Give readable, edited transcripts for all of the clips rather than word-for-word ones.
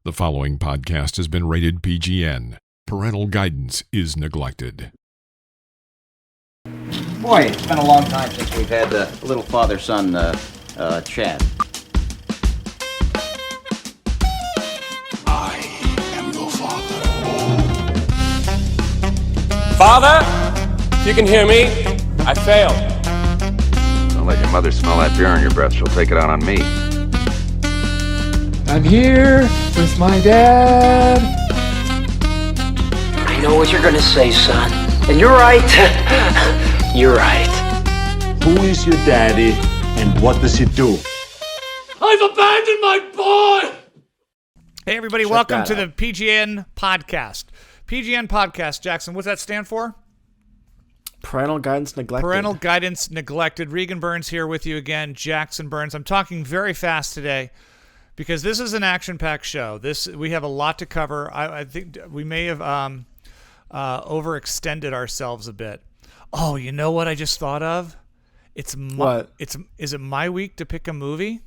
The following podcast has been rated PGN. Parental guidance is neglected. Boy, it's been a long time since we've had a little father-son chat. I am your father. Father, if you can hear me, I failed. Don't let your mother smell that beer on your breath. She'll take it out on me. I'm here with my dad. I know what you're gonna say, son. And you're right. You're right. Who is your daddy and what does he do? I've abandoned my boy! Hey, everybody, welcome to the PGN podcast. PGN podcast, Jackson, what's that stand for? Parental guidance neglected. Parental guidance neglected. Regan Burns here with you again. Jackson Burns. I'm talking very fast today because this is an action-packed show. We have a lot to cover. I think we may have overextended ourselves a bit. Oh, you know what I just thought of? Is it my week to pick a movie?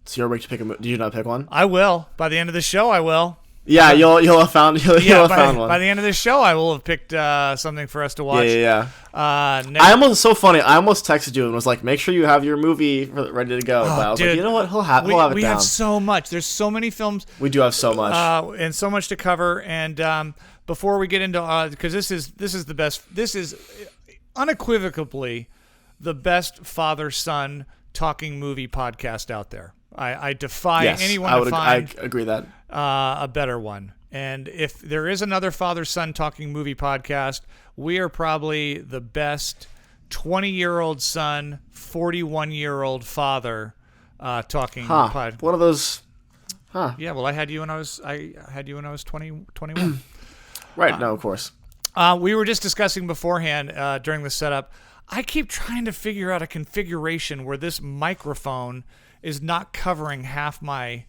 It's your week to pick a movie. Do you not pick one? I will. By the end of the show, I will. Yeah, you'll have found one. By the end of this show, I will have picked something for us to watch. Yeah. It's so funny. I almost texted you and was like, "Make sure you have your movie ready to go." But I was like, you know what? He'll have it down. We have so much. There's so many films. We do have so much, and so much to cover. And before we get into, because this is the best. This is unequivocally the best father-son talking movie podcast out there. I defy anyone to find. I agree that. A better one. And if there is another father-son talking movie podcast, we are probably the best 20-year-old son, 41-year-old father talking podcast. One of those. Yeah, well, I had you when I was 21. Right. No, of course. We were just discussing beforehand during the setup. I keep trying to figure out a configuration where this microphone is not covering half my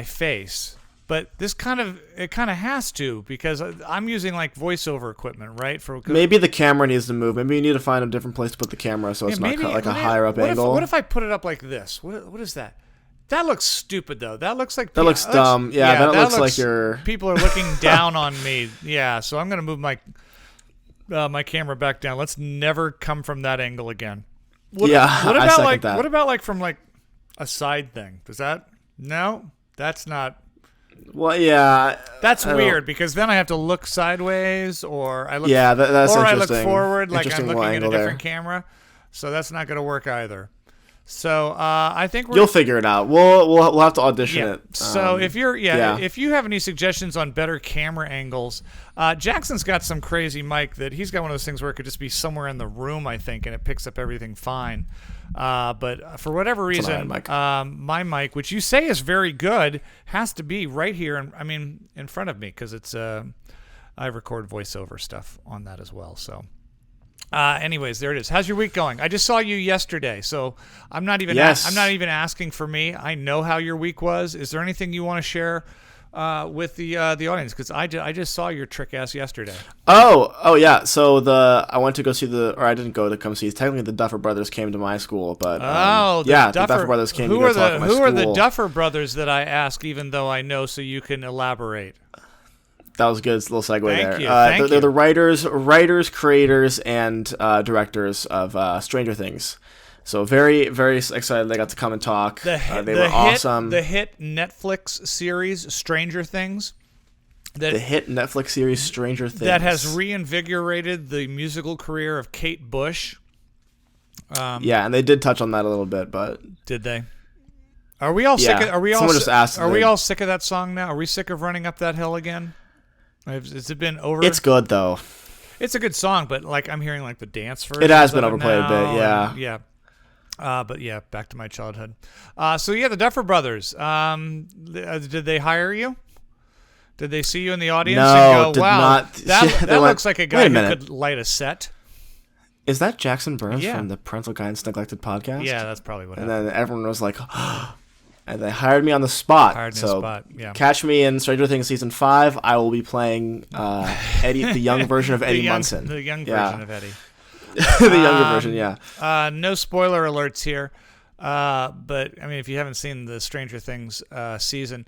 face, but it kind of has to, because I'm using like voiceover equipment, right? Maybe the camera needs to move. Maybe you need to find a different place to put the camera so it's not like a higher up angle. What if I put it up like this? What is that? That looks stupid though. That looks like looks dumb. That looks like people are looking down on me. Yeah, so I'm gonna move my camera back down. Let's never come from that angle again. What about like from like a side thing? Does that? No, that's not. Well, yeah. That's weird because then I have to look sideways, or I look. Yeah, that's or interesting. I look forward like I'm looking at a different camera. So that's not going to work either. So I think you'll figure it out. We'll have to audition it. So if you have any suggestions on better camera angles, Jackson's got some crazy mic that he's got one of those things where it could just be somewhere in the room, I think, and it picks up everything fine. But for whatever reason, my mic, which you say is very good, has to be right here. In front of me, because it's I record voiceover stuff on that as well. So. Anyways, there it is. How's your week going? I just saw you yesterday, so I'm not even asking for me. I know how your week was. Is there anything you want to share with the audience? Because I just saw your trick ass yesterday. Oh yeah. So I went to go see I didn't go to come see. Technically, the Duffer Brothers came to my school, but the Duffer Brothers came. Who are the Duffer Brothers that I ask, even though I know, so you can elaborate? That was a good little segue there. Thank you. They're the writers, creators, and directors of Stranger Things. So very, very excited they got to come and talk. They were awesome. The hit Netflix series Stranger Things. That has reinvigorated the musical career of Kate Bush. And they did touch on that a little bit, but did they? Are we all sick? Are we all? Someone just asked. Are we all sick of that song now? Are we sick of running up that hill again? Has it been over? It's good though. It's a good song, but like I'm hearing like the dance version. It has been overplayed a bit, yeah. But yeah, back to my childhood. So yeah, the Duffer Brothers. Did they hire you? Did they see you in the audience and go, "Wow, not. that looks like a guy who could light a set"? Is that Jackson Burns from the Parental Guidance Neglected podcast? Yeah, that's probably what happened. And then everyone was like, and they hired me on the spot. Catch me in Stranger Things Season 5. I will be playing Eddie, the young version of Eddie Munson. The young version of Eddie. The younger version, yeah. No spoiler alerts here. But, I mean, if you haven't seen the Stranger Things season,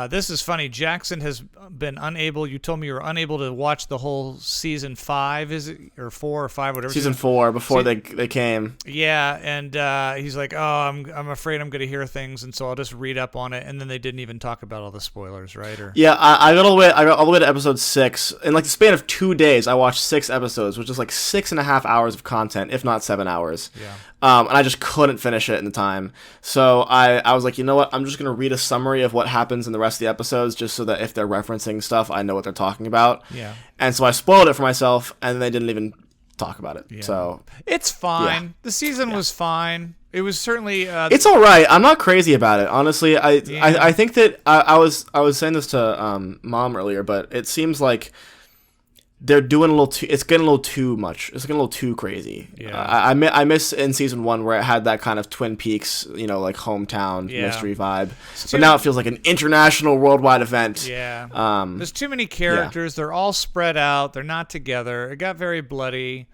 This is funny. Jackson has been unable. You told me you were unable to watch the whole season 5, is it, or 4 or 5, whatever. Season 4 before they came. Yeah, and he's like, "Oh, I'm afraid I'm going to hear things, and so I'll just read up on it." And then they didn't even talk about all the spoilers, right? Or yeah, I got all the way to episode 6 in like the span of 2 days. I watched 6 episodes, which is like 6.5 hours of content, if not 7 hours. Yeah. And I just couldn't finish it in the time. So I was like, you know what? I'm just going to read a summary of what happens in the rest of the episodes just so that if they're referencing stuff, I know what they're talking about. Yeah. And so I spoiled it for myself, and they didn't even talk about it. Yeah. So it's fine. Yeah. The season was fine. It was certainly... it's all right. I'm not crazy about it. Honestly, I think that I was saying this to Mom earlier, but it seems like they're doing a little too. It's getting a little too much. It's getting a little too crazy. Yeah. I miss in season 1 where it had that kind of Twin Peaks, like hometown mystery vibe. But now it feels like an international, worldwide event. Yeah. There's too many characters. Yeah. They're all spread out. They're not together. It got very bloody.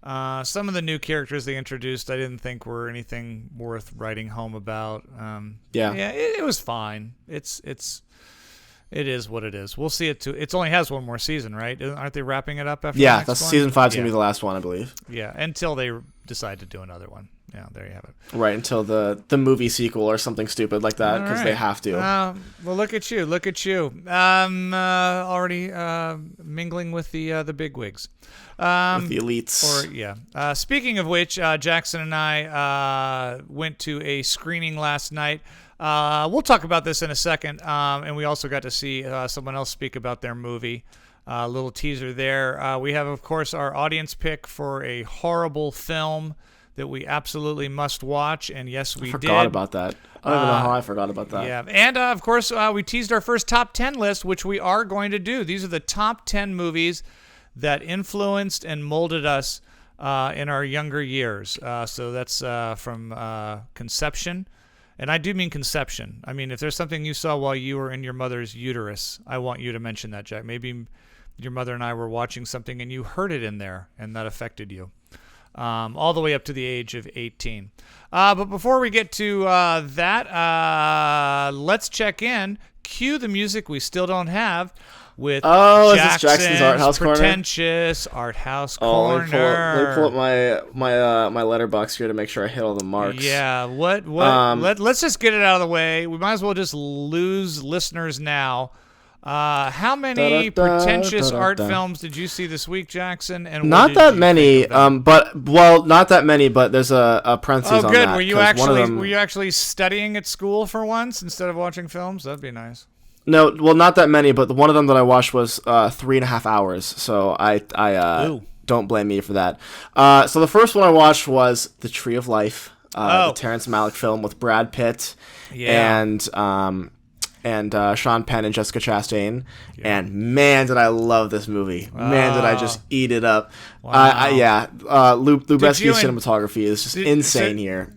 Some of the new characters they introduced, I didn't think were anything worth writing home about. Yeah. It was fine. It is what it is. We'll see it too. It only has one more season, right? Aren't they wrapping it up after? Yeah, the next that's one? season 5's gonna be the last one, I believe. Yeah, until they decide to do another one. Yeah, there you have it. Right, until the movie sequel or something stupid like that, because they have to. Well, look at you. Already mingling with the bigwigs. With the elites. Speaking of which, Jackson and I went to a screening last night. We'll talk about this in a second, and we also got to see someone else speak about their movie. A little teaser there. We have, of course, our audience pick for a horrible film that we absolutely must watch, and yes, we did. I forgot about that. I don't even know how I forgot about that. Yeah, and of course, we teased our first top 10 list, which we are going to do. These are the top 10 movies that influenced and molded us in our younger years. So that's from conception. And I do mean conception. I mean, if there's something you saw while you were in your mother's uterus, I want you to mention that, Jack. Maybe your mother and I were watching something and you heard it in there and that affected you. All the way up to the age of 18. But before we get to that, let's check in. Cue the music we still don't have with Jackson's Art House pretentious Art House Corner. Let me pull up my letterbox here to make sure I hit all the marks. Yeah, what? Let's just get it out of the way. We might as well just lose listeners now. How many pretentious art films did you see this week, Jackson? And not that many. Not that many. But there's a parenthesis on that. Oh, good. Were you actually studying at school for once instead of watching films? That'd be nice. No, well, not that many. But one of them that I watched was 3.5 hours. So I don't blame me for that. So the first one I watched was The Tree of Life, the Terrence Malick film with Brad Pitt and Sean Penn and Jessica Chastain. Yeah. And man, did I love this movie. Man, did I just eat it up. Wow. Lubezki's cinematography is just insane here.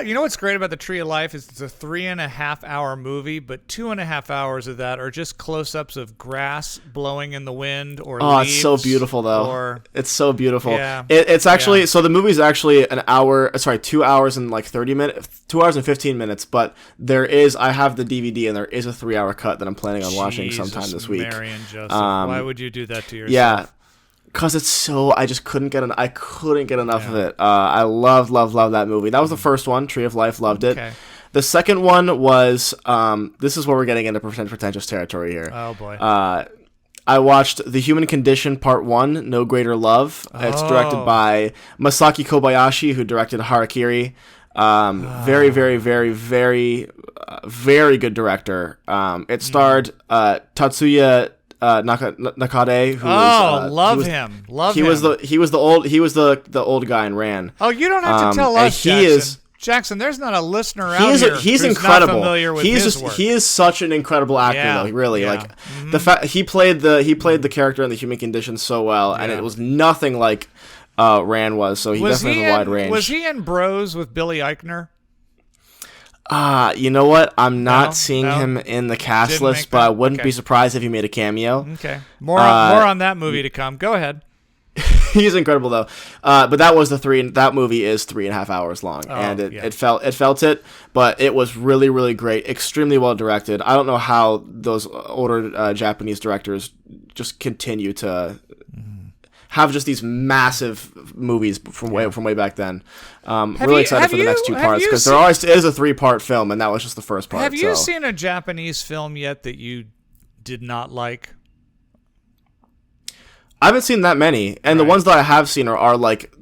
You know what's great about The Tree of Life is it's a 3.5 hour movie, but 2.5 hours of that are just close-ups of grass blowing in the wind or leaves. It's so beautiful, though. It's so beautiful. Yeah. It's actually so the movie's actually 2 hours and like 30 minutes, 2 hours and 15 minutes. But I have the DVD and there is a 3-hour cut that I'm planning on watching sometime this week. Mary and Joseph, why would you do that to yourself? Yeah. Because it's so, I just couldn't get enough of it. I love that movie. That was the first one, Tree of Life, loved it. Okay. The second one was, this is where we're getting into pretentious territory here. Oh, boy. I watched The Human Condition Part 1, No Greater Love. It's directed by Masaki Kobayashi, who directed Harakiri. Very, very, very, very, very good director. It starred Tatsuya Nakade, who love him. He was the old guy in Ran. Oh, you don't have to tell us, Jackson. Jackson, there's not a listener out here he's who's incredible. Not familiar with his work. He is such an incredible actor, though. Really, like the fact he played the character in The Human Condition so well, and it was nothing like Ran was. So he definitely has a wide range. Was he in Bros with Billy Eichner? You know what? I'm not seeing him in the cast list, but I wouldn't be surprised if he made a cameo. Okay. More on that movie to come. Go ahead. He's incredible though. But that was that movie is 3.5 hours long, and it felt it, but it was really, really great, extremely well directed. I don't know how those older Japanese directors just continue to have just these massive movies from way back then. Really excited for the next two parts, because there always is a 3-part film, and that was just the first part. Have you seen a Japanese film yet that you did not like? I haven't seen that many, and the ones that I have seen are like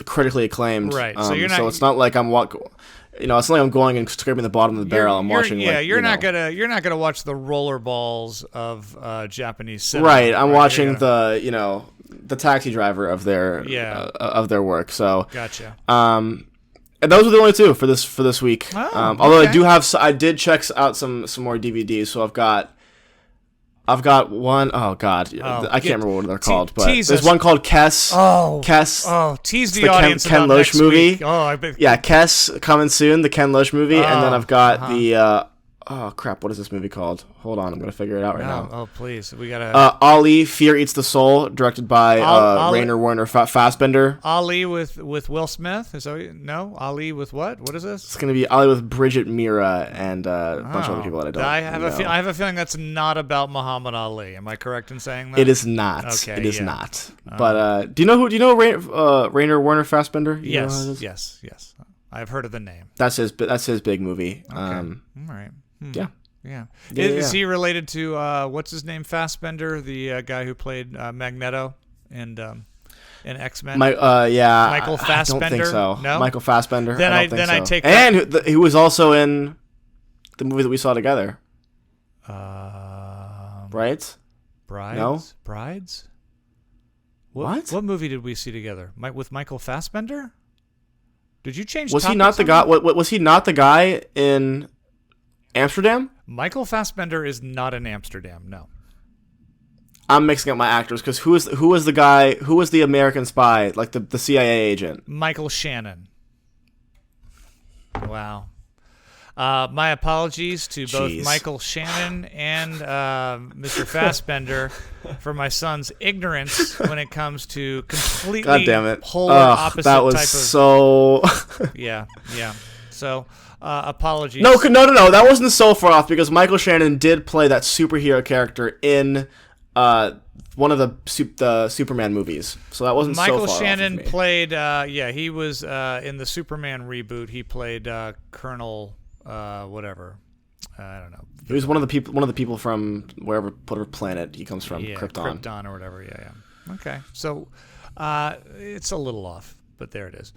critically acclaimed. Right. So you're not. So it's not like I'm it's not like I'm going and scraping the bottom of the barrel. I'm watching. Yeah, you're not gonna watch the rollerballs of Japanese cinema. Right. I'm watching the taxi driver of their work. So gotcha. And those were the only two for this week. Oh, although okay. I did check out some more DVDs. So I've got one. Oh God, I can't remember what they're called, but there's one called Kess. Kess. Tease the audience Ken about Loach next movie. Week. I bet. Yeah, Kess coming soon. The Ken Loach movie, and then I've got the. Oh crap! What is this movie called? Hold on, I'm gonna figure it out right now. Oh please, we gotta. Ali, Fear Eats the Soul, directed by Rainer Werner Fassbender. Ali with Will Smith. No? Ali with what? What is this? It's gonna be Ali with Bridget Mira and a bunch of other people that I don't. I have a feeling that's not about Muhammad Ali. Am I correct in saying that? It is not. Okay, it is not. But do you know Rainer Werner Fassbender? Yes. I've heard of the name. That's his big movie. Okay. All right. Yeah. Is he related to what's his name? Fassbender, the guy who played Magneto in X-Men. Michael Fassbender. I don't think so. No, Michael Fassbender. Then I don't think so. I take and he was also in the movie that we saw together. Right? Brides. No. Brides. What? What movie did we see together? With Michael Fassbender? Did you change? Was he not the guy? Was he not the guy in Amsterdam? Michael Fassbender is not in Amsterdam. No. I'm mixing up my actors, because who was the guy? Who was the American spy, like the CIA agent? Michael Shannon. Wow. My apologies to both Michael Shannon and Mr. Fassbender for my son's ignorance when it comes to completely God damn it. polar opposite that was type of. So. Yeah. So apologies. No. That wasn't so far off, because Michael Shannon did play that superhero character in one of the Superman movies. So that wasn't Michael so far Shannon off of me. played. He was in the Superman reboot. He played Colonel. Whatever. I don't know. He was one of the people from whatever planet he comes from, Krypton. Krypton or whatever. Yeah. Okay. So, it's a little off, but there it is.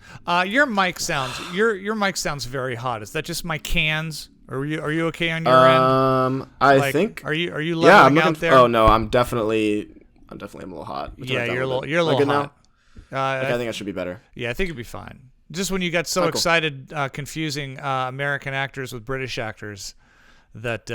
Your mic sounds very hot. Is that just my cans? Are you okay on your end? I think. Are you leveling out there? Oh no, I'm definitely a little hot. Yeah, you're a little hot. I think I should be better. Yeah, I think it'd be fine. Just when you got so excited, confusing American actors with British actors, that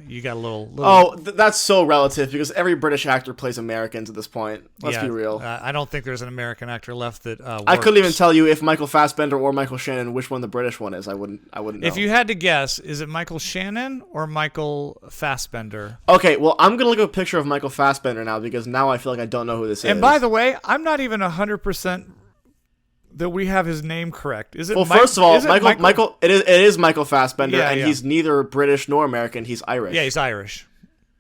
you got a little. That's so relative, because every British actor plays Americans at this point. Let's be real. I don't think there's an American actor left that. I couldn't even tell you if Michael Fassbender or Michael Shannon, which one the British one is. I wouldn't know. If you had to guess, is it Michael Shannon or Michael Fassbender? Okay, well, I'm gonna look at a picture of Michael Fassbender now, because now I feel like I don't know who this is. And by the way, I'm not even 100% that we have his name correct. Is it? Well, first of all, Michael. It is Michael Fassbender, and he's neither British nor American. He's Irish. Yeah, he's Irish.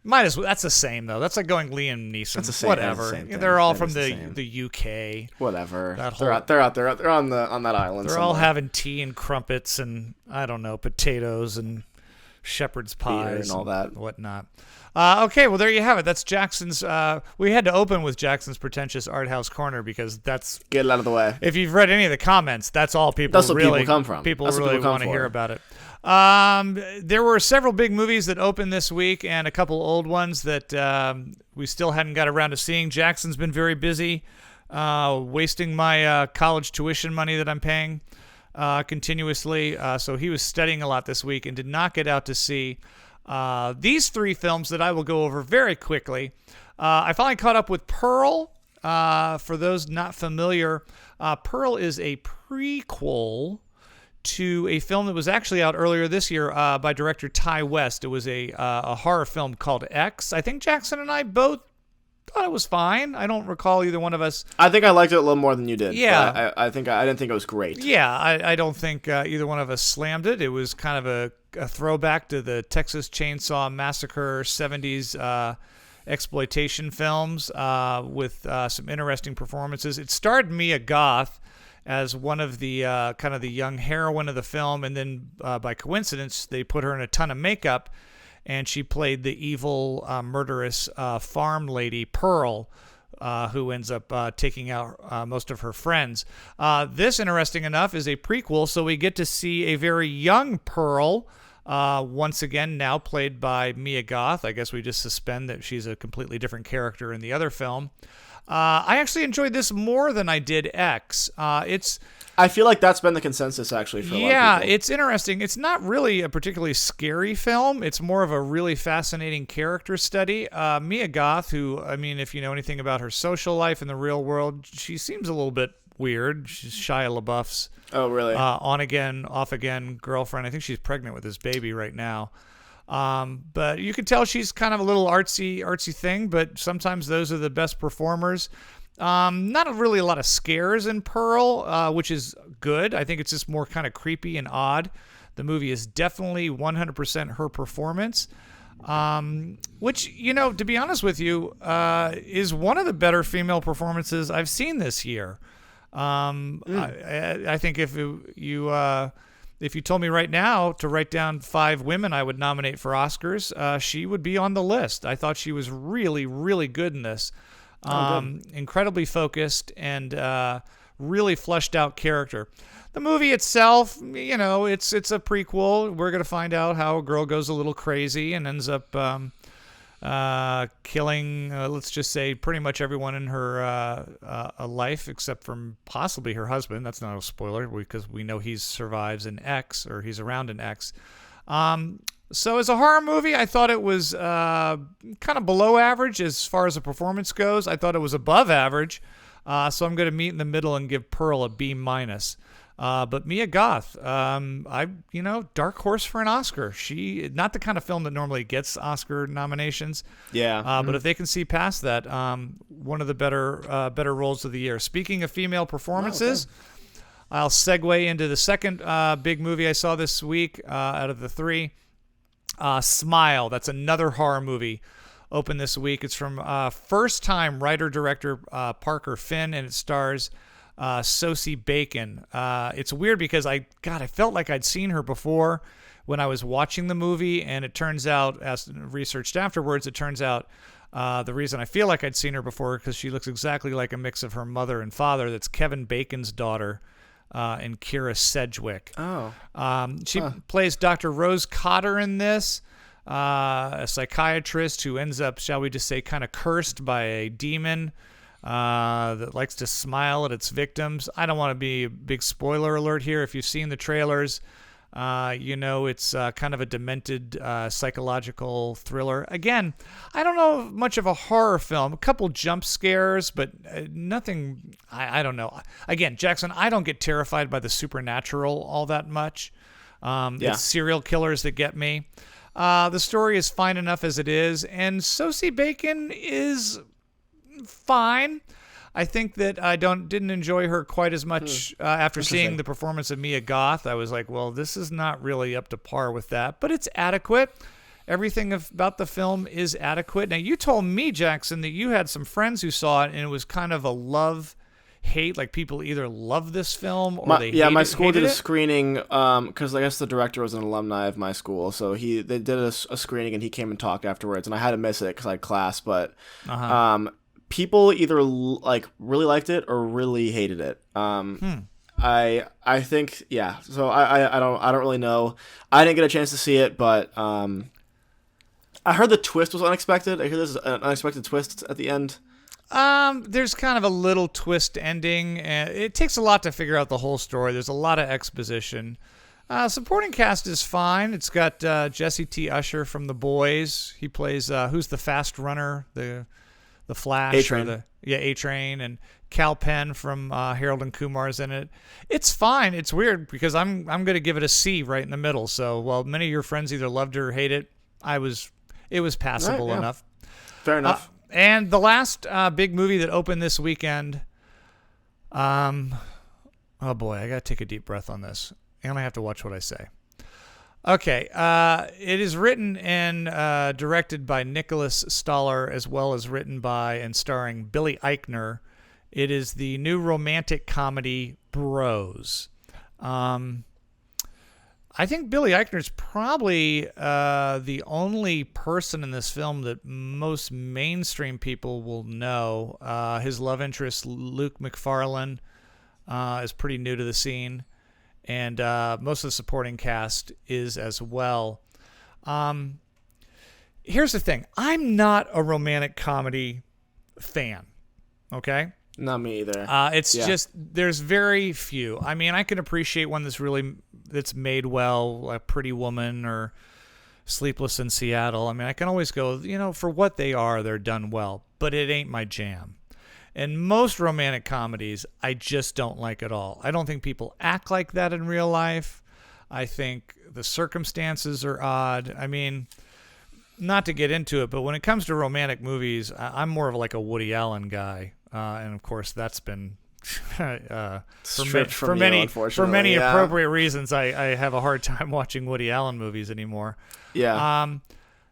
Might as well. That's the same though. That's like going Liam Neeson. That's the same. Whatever. That's the same They're all that from the UK. Whatever. They're out there. They're on that island. They're all having tea and crumpets and I don't know, potatoes and shepherd's pies and all that whatnot. Okay, well there you have it. That's Jackson's. We had to open with Jackson's pretentious art house corner, because that's get it out of the way. If you've read any of the comments, that's all people. That's what really people come from. People that's really want to hear about it. There were several big movies that opened this week, and a couple old ones that we still hadn't got around to seeing. Jackson's been very busy, wasting my college tuition money that I'm paying continuously. So he was studying a lot this week and did not get out to see these three films that I will go over very quickly. I finally caught up with Pearl. For those not familiar, Pearl is a prequel to a film that was actually out earlier this year by director Ty West. It was a horror film called X. I think Jackson and I both thought it was fine. I don't recall either one of us. I think I liked it a little more than you did. Yeah. I didn't think it was great. Yeah, I don't think either one of us slammed it. It was kind of a throwback to the Texas Chainsaw Massacre 70s exploitation films with some interesting performances. It starred Mia Goth as one of the kind of the young heroine of the film, and then by coincidence they put her in a ton of makeup, and she played the evil, murderous farm lady Pearl, who ends up taking out most of her friends. This, interesting enough, is a prequel, so we get to see a very young Pearl, once again now played by Mia Goth. I guess we just suspend that she's a completely different character in the other film. I actually enjoyed this more than I did X. I feel like that's been the consensus actually for a lot of people. It's interesting. It's not really a particularly scary film. It's more of a really fascinating character study. Mia Goth, who, I mean, if you know anything about her social life in the real world, she seems a little bit weird. She's Shia LaBeouf's on again, off again girlfriend. I think she's pregnant with his baby right now. But you can tell she's kind of a little artsy thing, but sometimes those are the best performers. Not really a lot of scares in Pearl, which is good. I think it's just more kind of creepy and odd. The movie is definitely 100% her performance, which, you know, to be honest with you, is one of the better female performances I've seen this year. I think if you told me right now to write down 5 women I would nominate for Oscars, she would be on the list. I thought she was really, really good in this. Incredibly focused and really fleshed out character. The movie itself, you know, it's a prequel. We're going to find out how a girl goes a little crazy and ends up killing, let's just say, pretty much everyone in her life except from possibly her husband. That's not a spoiler because we know he survives in X, or he's around in X. So as a horror movie, I thought it was kind of below average as far as the performance goes. I thought it was above average. So I'm going to meet in the middle and give Pearl a B-. But Mia Goth, dark horse for an Oscar. She, not the kind of film that normally gets Oscar nominations. Yeah. But if they can see past that, one of the better roles of the year. Speaking of female performances, I'll segue into the second big movie I saw this week out of the 3. Smile. That's another horror movie. Opened this week. It's from first-time writer-director Parker Finn, and it stars Sosie Bacon. It's weird because I felt like I'd seen her before when I was watching the movie, and it turns out, as researched afterwards, the reason I feel like I'd seen her before because she looks exactly like a mix of her mother and father. That's Kevin Bacon's daughter, and Kira Sedgwick. She plays Dr. Rose Cotter in this, a psychiatrist who ends up, shall we just say, kind of cursed by a demon that likes to smile at its victims. I don't want to be a big spoiler alert here. If you've seen the trailers, you know it's kind of a demented psychological thriller. Again, I don't know much of a horror film. A couple jump scares, but nothing. I don't know. Again, Jackson, I don't get terrified by the supernatural all that much. It's serial killers that get me. The story is fine enough as it is, and Sosie Bacon is fine. I think that I didn't enjoy her quite as much after seeing the performance of Mia Goth. I was like, well, this is not really up to par with that, but it's adequate. Everything about the film is adequate. Now, you told me, Jackson, that you had some friends who saw it, and it was kind of a love-hate. Like, people either love this film or my school did a screening because I guess the director was an alumni of my school, so they did a screening, and he came and talked afterwards, and I had to miss it because I had class, but people either really liked it or really hated it. I think so I don't really know. I didn't get a chance to see it, but I heard the twist was unexpected. I hear there's an unexpected twist at the end. There's kind of a little twist ending, and it takes a lot to figure out the whole story. There's a lot of exposition. Supporting cast is fine. It's got Jesse T. Usher from The Boys. He plays who's the fast runner, the Flash, A-Train. A-Train, and Cal Penn from Harold and Kumar's in it. It's fine. It's weird because I'm going to give it a C right in the middle. So while many of your friends either loved it or hate it, it was passable enough. Fair enough. And the last big movie that opened this weekend. Oh boy, I gotta take a deep breath on this, and I have to watch what I say. Okay, it is written and directed by Nicholas Stoller, as well as written by and starring Billy Eichner. It is the new romantic comedy Bros. I think Billy Eichner's probably the only person in this film that most mainstream people will know. His love interest, Luke McFarlane, is pretty new to the scene. And most of the supporting cast is as well. Here's the thing. I'm not a romantic comedy fan, okay? Not me either. It's just, there's very few. I mean, I can appreciate one that's made well, like Pretty Woman or Sleepless in Seattle. I mean, I can always go, for what they are, they're done well. But it ain't my jam. And most romantic comedies, I just don't like at all. I don't think people act like that in real life. I think the circumstances are odd. I mean, not to get into it, but when it comes to romantic movies, I'm more of like a Woody Allen guy. And of course, that's been for many appropriate reasons. I have a hard time watching Woody Allen movies anymore. Yeah.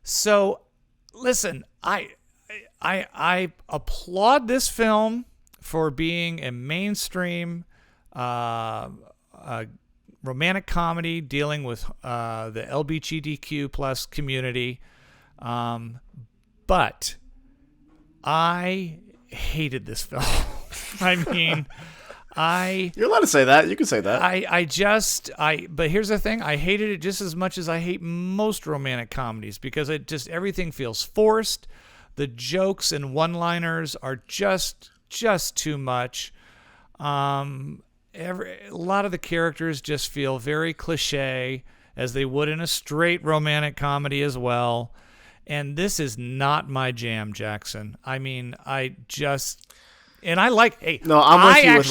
So listen, I applaud this film for being a mainstream romantic comedy dealing with the LGBTQ plus community, but I hated this film. I mean, you're allowed to say that. You can say that. But here's the thing. I hated it just as much as I hate most romantic comedies because everything feels forced. The jokes and one-liners are just too much. A lot of the characters just feel very cliche, as they would in a straight romantic comedy as well. And this is not my jam, Jackson. I mean, I'm with you with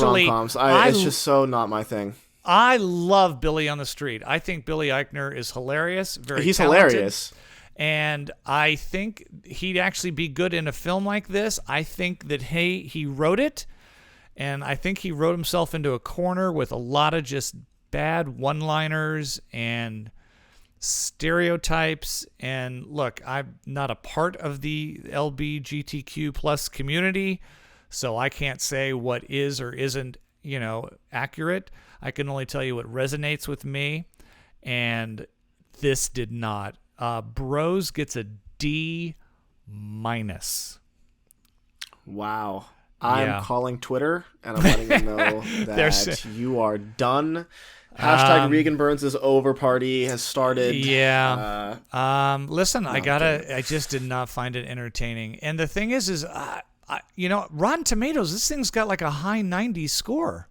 rom-coms. It's just so not my thing. I love Billy on the Street. I think Billy Eichner is hilarious. He's talented. Hilarious. And I think he'd actually be good in a film like this. I think that he wrote it, and I think he wrote himself into a corner with a lot of just bad one-liners and stereotypes. And look, I'm not a part of the LGBTQ plus community, so I can't say what is or isn't, accurate. I can only tell you what resonates with me, and this did not. Bros gets a D-. Wow. I'm calling Twitter, and I'm letting them know that you are done. Hashtag Regan Burns is over party has started. Yeah. Listen, I just did not find it entertaining. And the thing is Rotten Tomatoes, this thing's got like a high 90s score.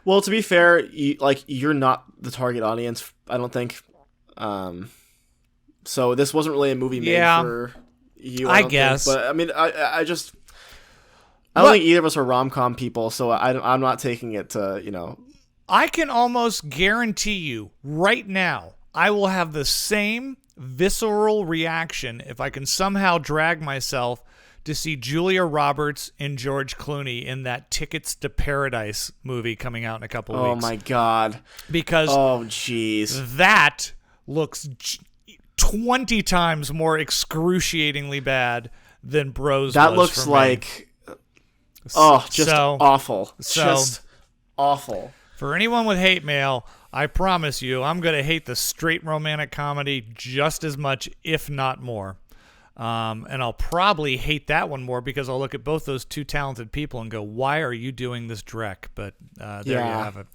Well, to be fair, you're not the target audience, I don't think. So this wasn't really a movie made for you, I guess. Think. But I mean, I don't think either of us are rom-com people, so I'm not taking it to, I can almost guarantee you right now, I will have the same visceral reaction if I can somehow drag myself to see Julia Roberts and George Clooney in that Tickets to Paradise movie coming out in a couple weeks. Oh my God. Because that looks 20 times more excruciatingly bad than Bros. That looks like awful. Just awful. For anyone with hate mail, I promise you, I'm going to hate the straight romantic comedy just as much, if not more. And I'll probably hate that one more because I'll look at both those two talented people and go, why are you doing this dreck? But there you have it.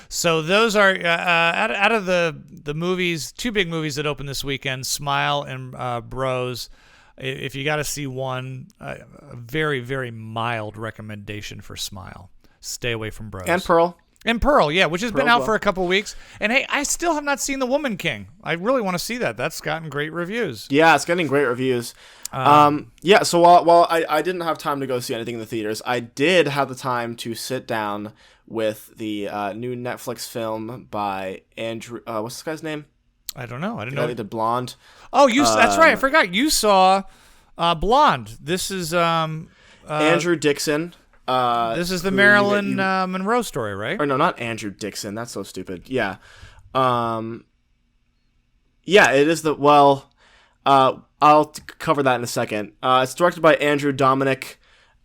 So those are out of the movies, two big movies that opened this weekend, Smile and Bros. If you got to see one, a very, very mild recommendation for Smile. Stay away from Bros. And Pearl. And Pearl, yeah, which has been out for a couple of weeks. And hey, I still have not seen The Woman King. I really want to see that. That's gotten great reviews. Yeah, it's getting great reviews. So while I didn't have time to go see anything in the theaters, I did have the time to sit down with the new Netflix film by Andrew. What's this guy's name? I don't know. I didn't know. He did Blonde. Oh, that's right. I forgot. You saw Blonde. This is Andrew Dixon. This is the Marilyn Monroe story, right? Or no, not Andrew Dixon. That's so stupid. Yeah. Yeah, it is I'll cover that in a second. It's directed by Andrew Dominic.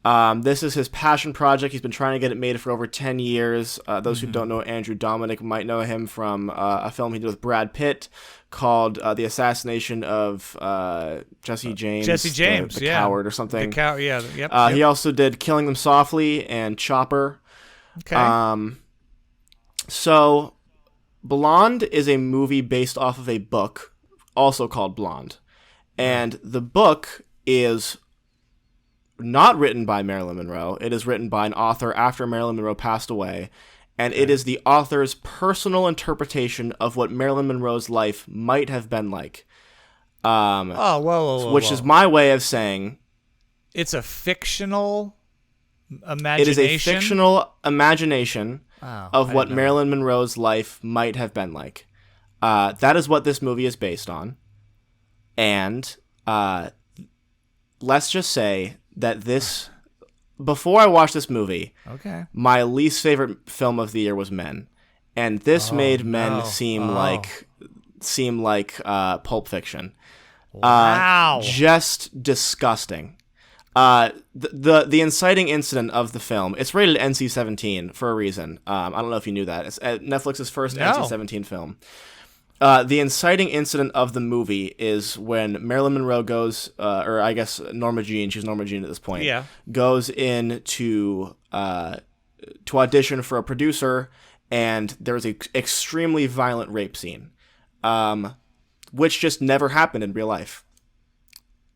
This is his passion project. He's been trying to get it made for over 10 years. Those who don't know Andrew Dominic might know him from a film he did with Brad Pitt called The Assassination of Jesse James. Jesse James, the Coward or something. The Coward, yeah. Yep, He also did Killing Them Softly and Chopper. Okay. So, Blonde is a movie based off of a book, also called Blonde. And the book is not written by Marilyn Monroe. It is written by an author after Marilyn Monroe passed away. And it is the author's personal interpretation of what Marilyn Monroe's life might have been like. Which is my way of saying... It's a fictional imagination? It is a fictional imagination of what Marilyn Monroe's life might have been like. That is what this movie is based on. And let's just say that this... Before I watched this movie, my least favorite film of the year was Men. And this made Men seem like Pulp Fiction. Wow. Just disgusting. The inciting incident of the film, it's rated NC-17 for a reason. I don't know if you knew that. It's Netflix's first NC-17 film. The inciting incident of the movie is when Marilyn Monroe goes, or I guess Norma Jean, she's Norma Jean at this point, goes in to audition for a producer, and there's an extremely violent rape scene, which just never happened in real life.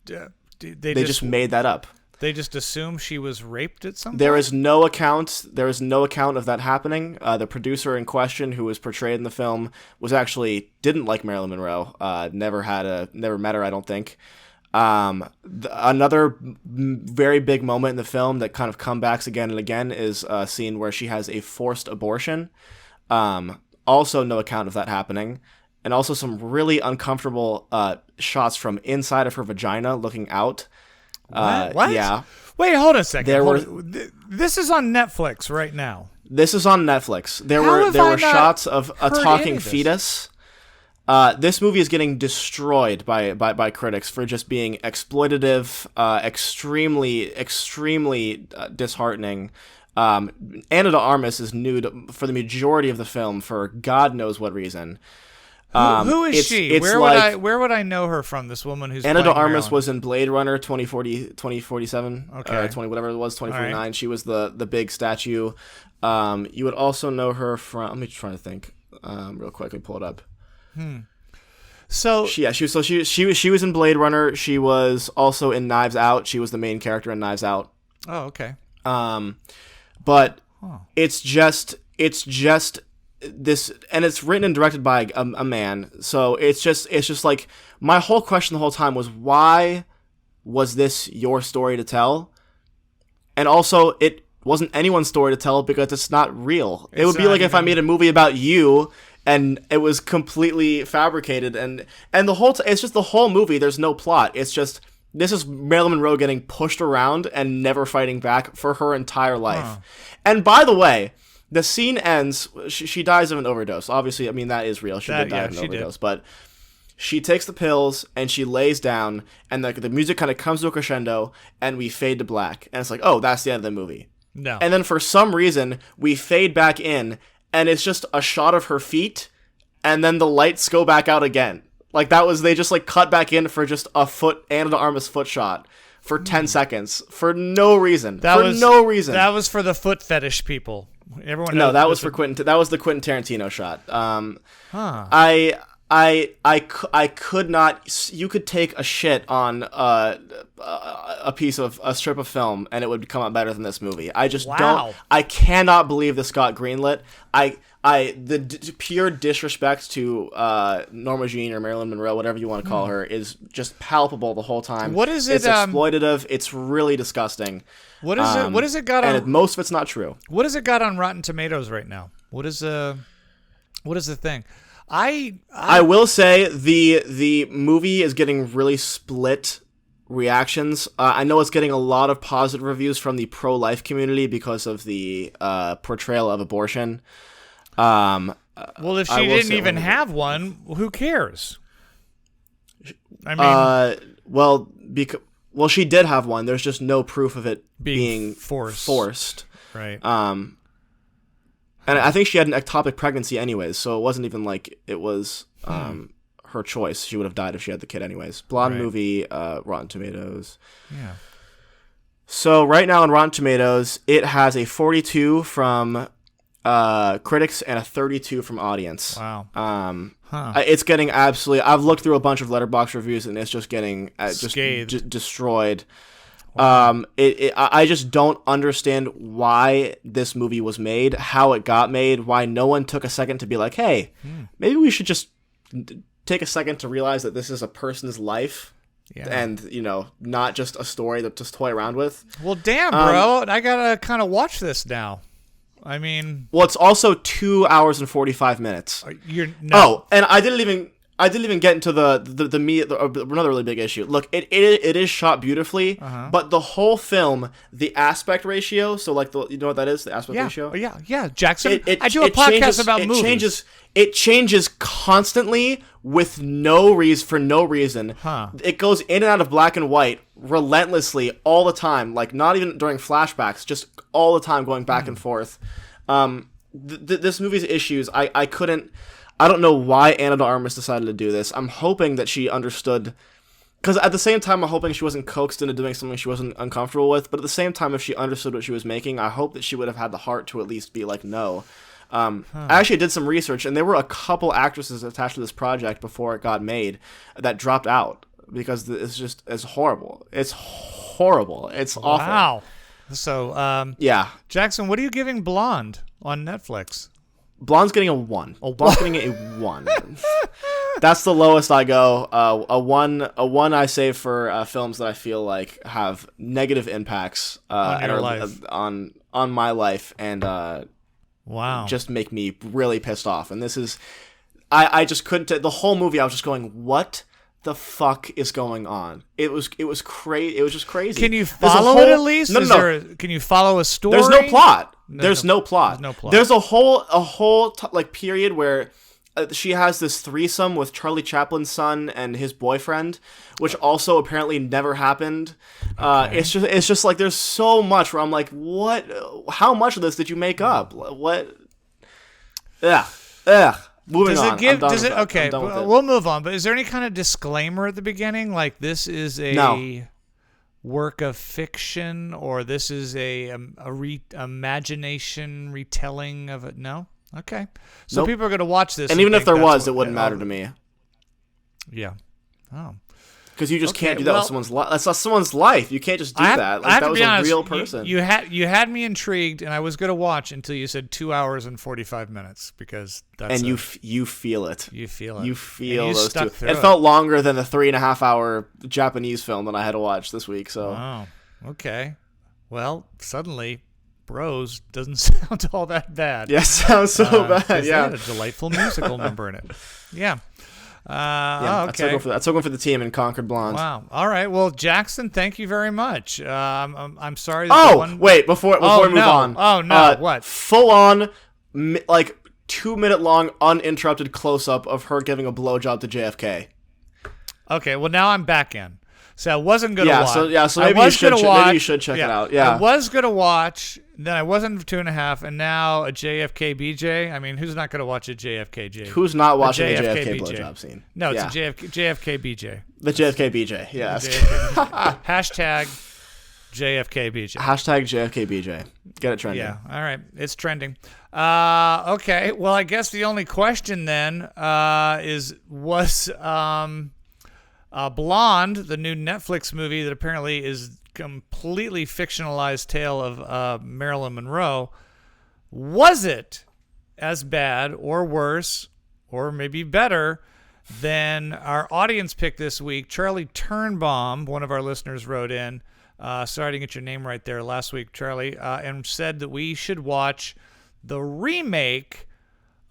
They just made that up. They just assume she was raped at some point? There is no account of that happening. The producer in question, who was portrayed in the film, didn't like Marilyn Monroe. Never met her, I don't think. Another very big moment in the film that kind of comebacks again and again is a scene where she has a forced abortion. Also no account of that happening. And also some really uncomfortable shots from inside of her vagina looking out. What? Yeah. Wait, hold a second. This is on Netflix right now. This is on Netflix. There were shots of a talking fetus. This movie is getting destroyed by critics for just being exploitative, extremely disheartening. Ana de Armas is nude for the majority of the film for God knows what reason. Who is she? Where would I know her from? This woman who's Ana de Armas was in Blade Runner 2047, okay, 20 whatever it was, 2049. Right. She was the big statue. You would also know her from. Let me try to think. Real quick, let me pull it up. So she was in Blade Runner. She was also in Knives Out. She was the main character in Knives Out. Oh, okay. But it's just this, and it's written and directed by a man. So it's just like, my whole question the whole time was, why was this your story to tell? And also, it wasn't anyone's story to tell because it's not real. It would be like if I made a movie about you and it was completely fabricated, and the whole it's just the whole movie. There's no plot. It's just, this is Marilyn Monroe getting pushed around and never fighting back for her entire life. And by the way, the scene ends, she dies of an overdose. Obviously, I mean, that is real. She did die of an overdose. But she takes the pills, and she lays down, and the music kind of comes to a crescendo, and we fade to black. And it's like, oh, that's the end of the movie. No. And then for some reason, we fade back in, and it's just a shot of her feet, and then the lights go back out again. Like, they just, like, cut back in for just a Ana de Armas foot shot for 10 seconds. For no reason. No reason. That was for the foot fetish people. Everyone knows. No, that was for Quentin. That was the Quentin Tarantino shot. I could not. You could take a shit on a piece of a strip of film, and it would come out better than this movie. I just don't. I cannot believe this got greenlit. The pure disrespect to Norma Jean or Marilyn Monroe, whatever you want to call her, is just palpable the whole time. What is it? It's exploitative. It's really disgusting. What is it? What has it got on? And most of it's not true. What has it got on Rotten Tomatoes right now? What is the thing? I will say the movie is getting really split reactions. I know it's getting a lot of positive reviews from the pro-life community because of the portrayal of abortion. Well, if she didn't even have one, who cares? I mean, well, she did have one. There's just no proof of it being forced. Right. And I think she had an ectopic pregnancy anyways, so it wasn't even like it was her choice. She would have died if she had the kid anyways. Blonde movie, Rotten Tomatoes. Yeah. So right now on Rotten Tomatoes, it has a 42 from critics and a 32 from audience. Wow. It's getting absolutely... I've looked through a bunch of Letterboxd reviews, and it's just getting destroyed. Wow. I just don't understand why this movie was made, how it got made, why no one took a second to be like, hey, maybe we should just take a second to realize that this is a person's life. Yeah. And, not just a story to just toy around with. Well, damn, bro. I gotta kind of watch this now. I mean... Well, it's also 2 hours and 45 minutes. No. And I didn't even get into another really big issue. Look, it is shot beautifully, but the whole film, the aspect ratio, so like you know what that is, the aspect ratio? Yeah. Jackson, I do a podcast about movies. It changes constantly with no reason. It goes in and out of black and white relentlessly all the time, like not even during flashbacks, just all the time going back and forth. This movie's issues, I don't know why Ana de Armas decided to do this. I'm hoping that she understood, because at the same time I'm hoping she wasn't coaxed into doing something she wasn't uncomfortable with, but at the same time if she understood what she was making, I hope that she would have had the heart to at least be like, no. I actually did some research, and there were a couple actresses attached to this project before it got made that dropped out because it's horrible. It's horrible. It's awful. Wow. So, yeah. Jackson, what are you giving Blonde on Netflix? Blonde's getting a 1. Blonde's getting a 1. That's the lowest I go. A 1 I save for films that I feel like have negative impacts on your life. On my life, and wow, just make me really pissed off. And this is, I just couldn't. The whole movie, I was just going, what the fuck is going on? It was crazy. It was just crazy. Can you follow it at least? No. Can you follow a story? There's no plot. There's no plot. There's a whole period where she has this threesome with Charlie Chaplin's son and his boyfriend, which also apparently never happened. Okay. It's just like there's so much where I'm like, what? How much of this did you make up? What? Moving on. Okay, we'll move on. But is there any kind of disclaimer at the beginning, like this is a work of fiction, or this is a imagination retelling of it? No. Okay. So people are going to watch this, and even if there was, it wouldn't matter to me. Yeah. Oh. Because you just can't do that with someone's life. That's not someone's life. You can't just do that. Like, that was a real person. You had me intrigued, and I was going to watch until you said 2 hours and 45 minutes, because that's you feel it. You feel it. You feel those two. It felt longer than the 3.5 hour Japanese film that I had to watch this week. So. Oh, okay. Well, suddenly, Bros doesn't sound all that bad. Yeah, sounds so bad. Yeah, it had a delightful musical number in it. Yeah. Okay. I took one for the team in Concord Blonde. Wow. All right. Well, Jackson, thank you very much. I'm sorry. Wait. Before we move on. Oh no. What? Full on, like 2-minute long uninterrupted close up of her giving a blowjob to JFK. Okay. Well, now I'm back in. So I wasn't gonna watch. So maybe you should check it out. Yeah. I was gonna watch. Then I wasn't for 2.5, and now a JFK BJ. I mean, who's not gonna watch a JFK J? Who's not watching a JFK blowjob scene? No, it's a JFK BJ. The JFK BJ. Yeah. Hashtag JFK BJ. Hashtag JFK BJ. Get it trending. Yeah. All right. It's trending. Okay. Well, I guess the only question then was Blonde, the new Netflix movie that apparently is completely fictionalized tale of Marilyn Monroe, was it as bad or worse or maybe better than our audience pick this week? Charlie Turnbaum, one of our listeners, wrote in, sorry I didn't get your name right there last week, Charlie, and said that we should watch the remake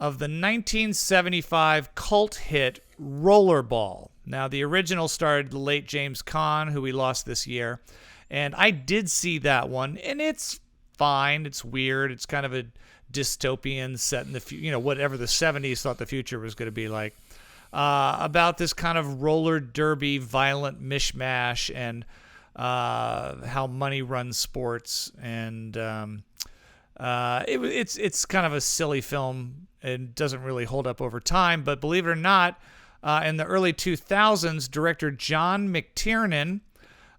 of the 1975 cult hit Rollerball. Now, the original starred the late James Caan, who we lost this year, and I did see that one, and it's fine. It's weird. It's kind of a dystopian set in the whatever the 70s thought the future was going to be like, about this kind of roller derby violent mishmash and how money runs sports, and it's kind of a silly film and doesn't really hold up over time. But believe it or not, in the early 2000s, director John McTiernan,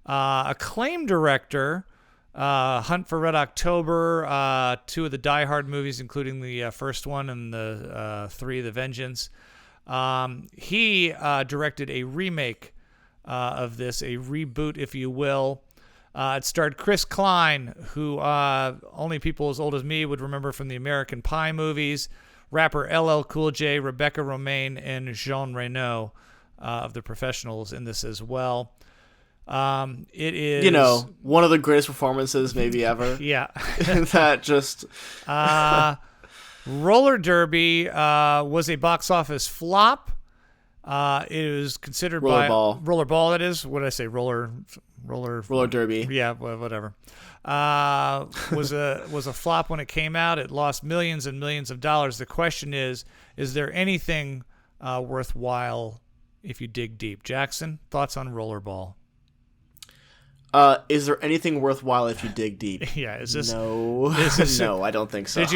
acclaimed director, Hunt for Red October, 2 of the Die Hard movies, including the first one, and the 3, The Vengeance. He directed a remake of this, a reboot, if you will. It starred Chris Klein, who only people as old as me would remember from the American Pie movies, rapper LL Cool J, Rebecca Romaine, and Jean Reno of The Professionals in this as well. It is, one of the greatest performances maybe ever. Yeah. That just Roller Derby was a box office flop. It was considered Rollerball. That is, what did I say? Roller Derby. Yeah, whatever. Was a flop when it came out. It lost millions and millions of dollars. The question is there anything worthwhile if you dig deep? Jackson, thoughts on Rollerball? Is there anything worthwhile if you dig deep? Yeah, no, I don't think so. Did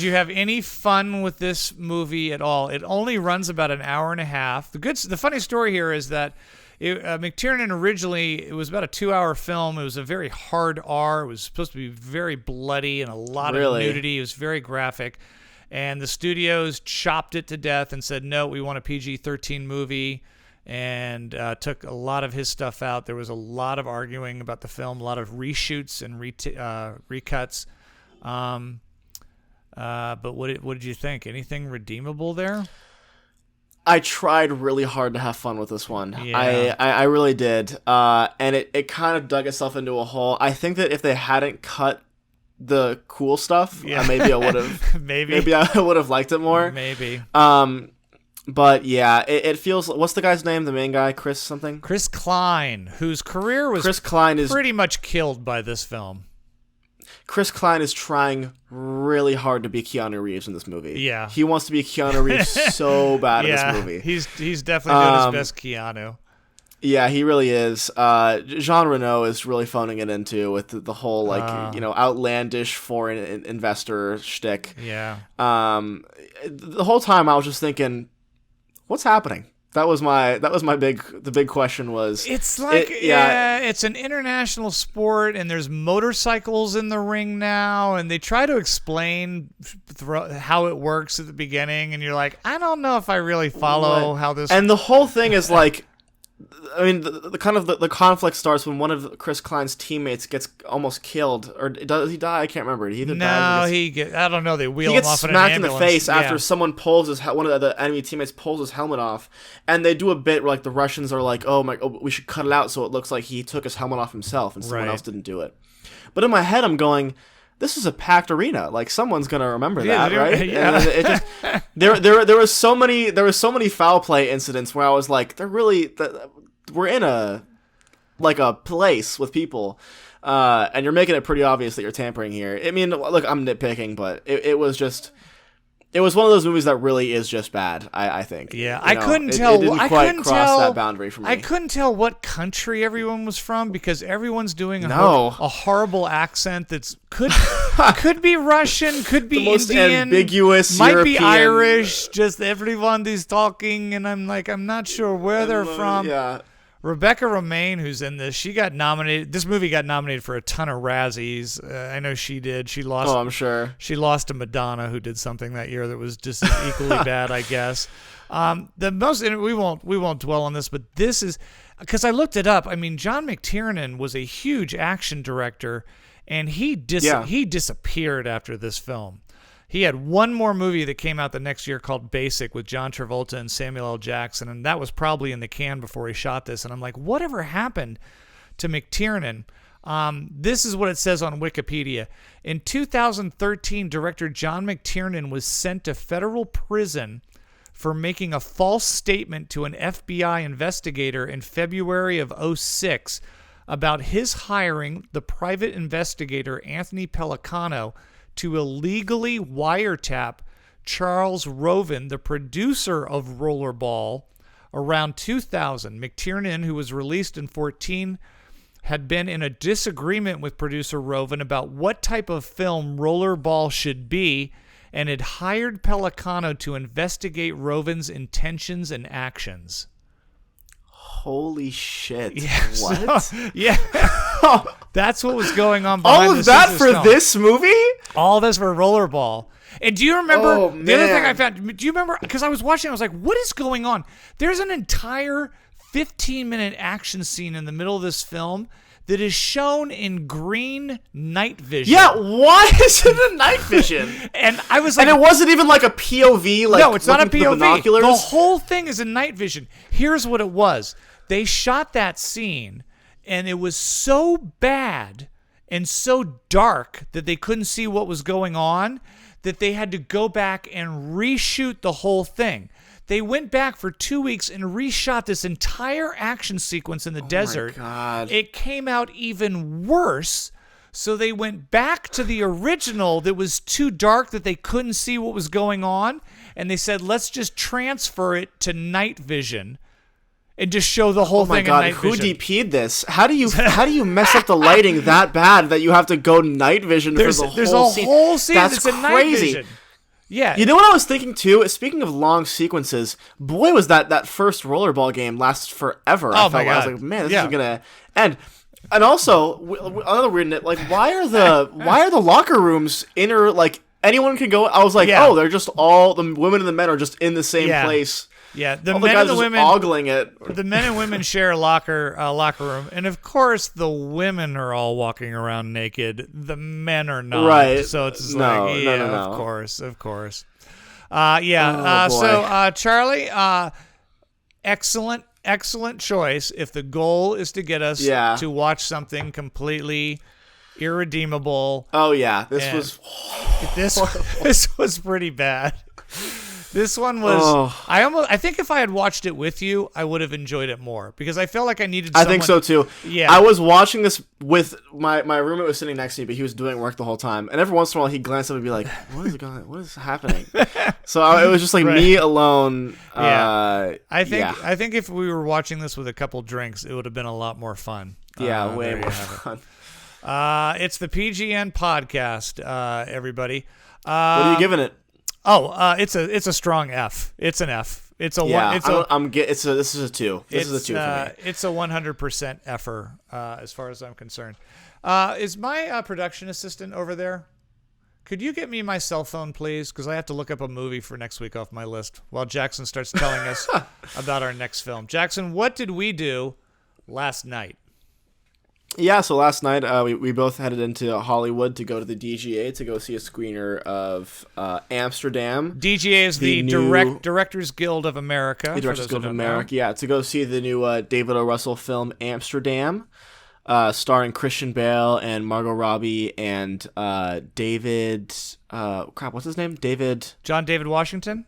you have any fun with this movie at all? It only runs about an hour and a half. The funny story here is that McTiernan originally, it was about a 2-hour film. It was a very hard R. It was supposed to be very bloody and a lot of nudity. It was very graphic. And the studios chopped it to death and said, no, we want a PG-13 movie, and took a lot of his stuff out. There was a lot of arguing about the film, a lot of reshoots and recuts. But what did you think? Anything redeemable there? I tried really hard to have fun with this one. Yeah. I really did. And it kind of dug itself into a hole. I think that if they hadn't cut the cool stuff, maybe I would have maybe I would have liked it more. Maybe. But yeah, it feels. What's the guy's name? The main guy, Chris something. Chris Klein, whose career was pretty much killed by this film. Chris Klein is trying really hard to be Keanu Reeves in this movie. Yeah, he wants to be Keanu Reeves so bad in this movie. He's definitely doing his best Keanu. Yeah, he really is. Jean Reno is really phoning it into with the whole outlandish foreign investor shtick. Yeah. The whole time I was just thinking, what's happening? The big question was. It's like it's an international sport, and there's motorcycles in the ring now, and they try to explain how it works at the beginning, and you're like, I don't know if I really follow how this. And the whole thing is like, I mean, the conflict starts when one of Chris Klein's teammates gets almost killed, or does he die? I can't remember. He either dies. I don't know. They wheel him off in an ambulance. He gets smacked in the face after someone pulls one of the enemy teammates pulls his helmet off, and they do a bit where like the Russians are like, we should cut it out so it looks like he took his helmet off himself and someone else didn't do it. But in my head, I'm going, this is a packed arena. Like someone's gonna remember that, right? Yeah. And it just there was so many foul play incidents where I was like, we're in a place with people, and you're making it pretty obvious that you're tampering here. I mean, look, I'm nitpicking, but it was one of those movies that really is just bad. I think. Yeah, I couldn't tell. It didn't quite cross that boundary for me. I couldn't tell what country everyone was from because everyone's doing a horrible accent that's could be Russian, could be the most Indian, ambiguous, might European. be Irish. Just everyone is talking, and I'm like, I'm not sure where they're from. Yeah. Rebecca Romaine, who's in this, she got nominated. This movie got nominated for a ton of Razzies. I know she did. She lost. Oh, I'm sure. She lost to Madonna, who did something that year that was just equally bad, I guess. And we won't dwell on this, but this is because I looked it up. I mean, John McTiernan was a huge action director, and he disappeared after this film. He had one more movie that came out the next year called Basic with John Travolta and Samuel L. Jackson, and that was probably in the can before he shot this. And I'm like, whatever happened to McTiernan? This is what it says on Wikipedia. In 2013, director John McTiernan was sent to federal prison for making a false statement to an FBI investigator in February of '06 about his hiring the private investigator Anthony Pellicano to illegally wiretap Charles Roven, the producer of Rollerball, around 2000. McTiernan, who was released in 2014, had been in a disagreement with producer Roven about what type of film Rollerball should be, and had hired Pellicano to investigate Roven's intentions and actions. Holy shit. Yeah, what? So, yeah. That's what was going on behind all of that for film. this movie? All this for Rollerball. And do you remember the other thing man. I found? Do you remember? Because I was watching, I was like, what is going on? There's an entire 15-minute action scene in the middle of this film that is shown in green night vision. Yeah, why is it a night vision? And I was like, and it wasn't even like a POV. Like, no, it's not a looking through POV. the binoculars. The whole thing is in night vision. Here's what it was. They shot that scene, and it was so bad and so dark that they couldn't see what was going on that they had to go back and reshoot the whole thing. They went back for 2 weeks and reshot this entire action sequence in the desert. My God. It came out even worse. So they went back to the original that was too dark that they couldn't see what was going on. And they said, let's just transfer it to night vision and just show the whole thing in night who vision. DP'd this? How do you mess up the lighting that bad that you have to go night vision for the whole scene? There's a whole scene that's in night crazy. vision. Yeah. You know what I was thinking too? Speaking of long sequences, boy, was that first Rollerball game lasts forever. I my God. I was like, man, this is gonna end. And also, another weird bit, like, why are the locker rooms inner? Like, anyone can go. I was like, oh, they're just all the women and the men are just in the same place. Yeah, the all men guys and the just women ogling it. The men and women share a locker room, and of course the women are all walking around naked. The men are not. Right. So it's No, like, no, yeah, no, no. of course. Oh, So Charlie, excellent choice. If the goal is to get us to watch something completely irredeemable. Oh yeah, this was pretty bad. This one was. I think if I had watched it with you, I would have enjoyed it more because I felt like I needed. I think so too. Yeah, I was watching this with my roommate was sitting next to me, but he was doing work the whole time, and every once in a while he'd glance up and be like, "What is happening?" So it was just like me alone. I think if we were watching this with a couple drinks, it would have been a lot more fun. Yeah, way more fun. It's the PGN podcast, everybody. What are you giving it? It's a strong F. It's an F. It's a yeah, one. This is a 2. This is a 2 for me. It's a 100% effer, as far as I'm concerned. Is my production assistant over there? Could you get me my cell phone, please? Because I have to look up a movie for next week off my list while Jackson starts telling us about our next film. Jackson, what did we do last night? Yeah, so last night we both headed into Hollywood to go to the DGA to go see a screener of Amsterdam. DGA is the Directors Guild of America. The Directors Guild of America, yeah, to go see the new David O. Russell film Amsterdam, starring Christian Bale and Margot Robbie and David. What's his name? John David Washington.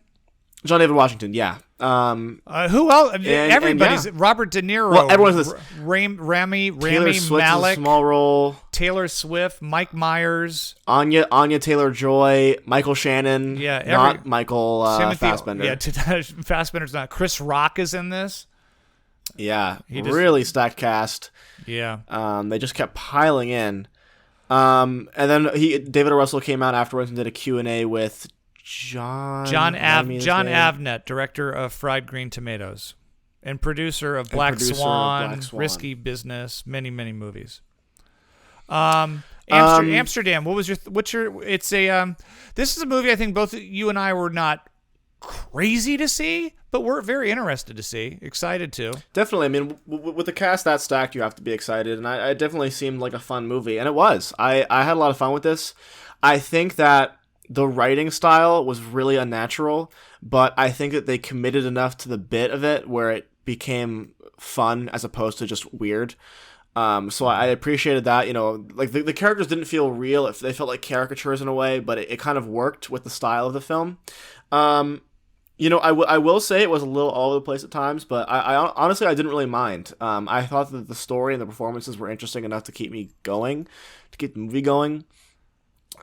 John David Washington, yeah. Who else? Everybody's Robert De Niro. Well, everyone's this. Rami A Malek, small role. Taylor Swift, Mike Myers, Anya Taylor-Joy, Michael Shannon. Yeah, not Michael Fassbender. Yeah, Fassbender's not. Chris Rock is in this. Yeah, really stacked cast. Yeah. They just kept piling in. And then David O. Russell came out afterwards and did a Q&A with John Avnet, director of Fried Green Tomatoes and producer of Black Swan, Risky Business, many movies. Amsterdam. This is a movie I think both you and I were not crazy to see, but we're very interested to see, excited to. Definitely. I mean, with the cast that stacked, you have to be excited, and it definitely seemed like a fun movie, and it was. I had a lot of fun with this. I think that the writing style was really unnatural, but I think that they committed enough to the bit of it where it became fun as opposed to just weird. So I appreciated that. You know, like the characters didn't feel real. They felt like caricatures in a way, but it kind of worked with the style of the film. I will say it was a little all over the place at times, but I honestly I didn't really mind. I thought that the story and the performances were interesting enough to keep me going, to keep the movie going.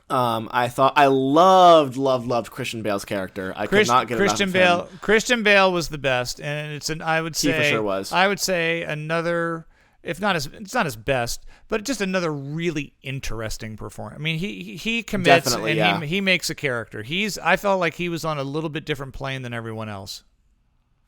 I loved Christian Bale's character. I could not get enough of him. Christian Bale was the best, and I would say He for sure was. I would say another, if not it's not his best, but just another really interesting performance. I mean, he commits. Definitely, and he makes a character. I felt like he was on a little bit different plane than everyone else.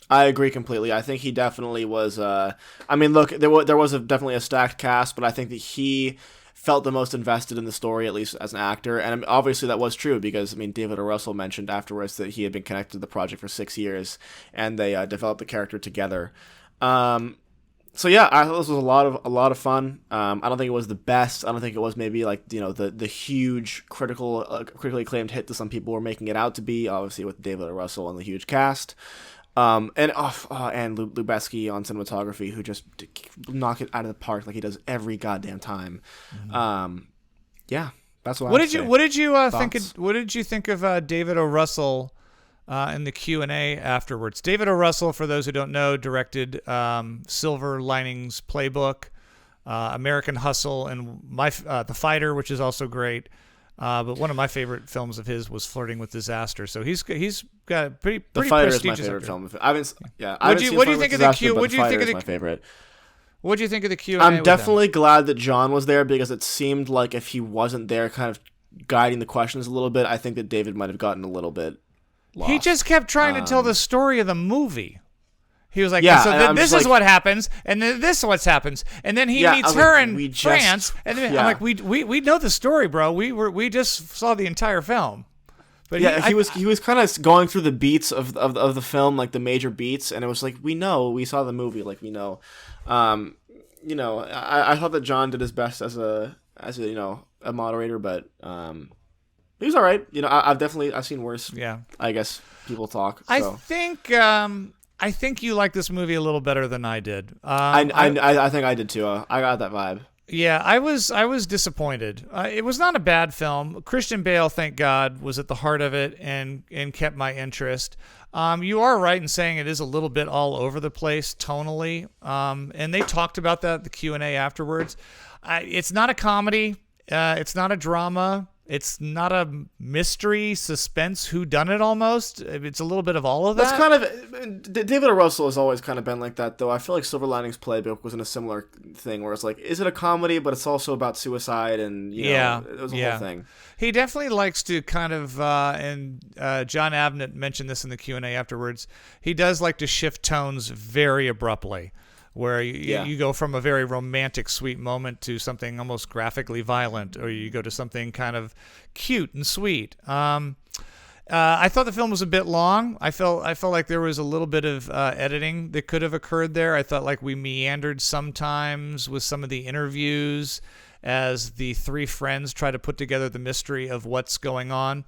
I agree completely. I think he definitely was. I mean, look, there was definitely a stacked cast, but I think that he felt the most invested in the story, at least as an actor. And obviously that was true because, I mean, David O. Russell mentioned afterwards that he had been connected to the project for 6 years, and they developed the character together. So yeah, I thought this was a lot of fun. I don't think it was the best. I don't think it was maybe like, the huge critically acclaimed hit that some people were making it out to be, obviously with David O. Russell and the huge cast. And Lubeski on cinematography, who just knocked it out of the park like he does every goddamn time. Yeah, that's what I What did you think of David O. Russell in the Q&A afterwards? David O. Russell, for those who don't know, directed Silver Linings Playbook, American Hustle, and The Fighter, which is also great. But one of my favorite films of his was Flirting with Disaster. So he's got a pretty The Fighter is my prestigious favorite actor. film. I haven't. Yeah. What do you think of the Q? What do you think of my favorite? What do you think of the Q&A? I'm definitely glad that John was there because it seemed like if he wasn't there, kind of guiding the questions a little bit, I think that David might have gotten a little bit lost. He just kept trying to tell the story of the movie. He was like, Yeah, so and this is what happens, and then this is what happens, and then he meets her in France, and then I'm like, we know the story, bro. We just saw the entire film. But he was kind of going through the beats of the film, like the major beats, and it was like we saw the movie, like we know. I thought that John did his best as a moderator, but he was all right. I've seen worse. Yeah, I guess people talk. So. I think you like this movie a little better than I did. I think I did too. I got that vibe. Yeah, I was disappointed. It was not a bad film. Christian Bale, thank God, was at the heart of it and kept my interest. You are right in saying it is a little bit all over the place tonally, and they talked about that at the Q&A afterwards. It's not a comedy. It's not a drama. It's not a mystery, suspense, whodunit almost. It's a little bit of all of that. That's kind of... David O. Russell has always kind of been like that, though. I feel like Silver Linings Playbook was in a similar thing where it's like, is it a comedy, but it's also about suicide and, it was a whole thing. He definitely likes to kind of, and John Avnet mentioned this in the Q&A afterwards, he does like to shift tones very abruptly, where you go from a very romantic, sweet moment to something almost graphically violent, or you go to something kind of cute and sweet. I thought the film was a bit long. I felt like there was a little bit of editing that could have occurred there. I thought like we meandered sometimes with some of the interviews as the three friends try to put together the mystery of what's going on.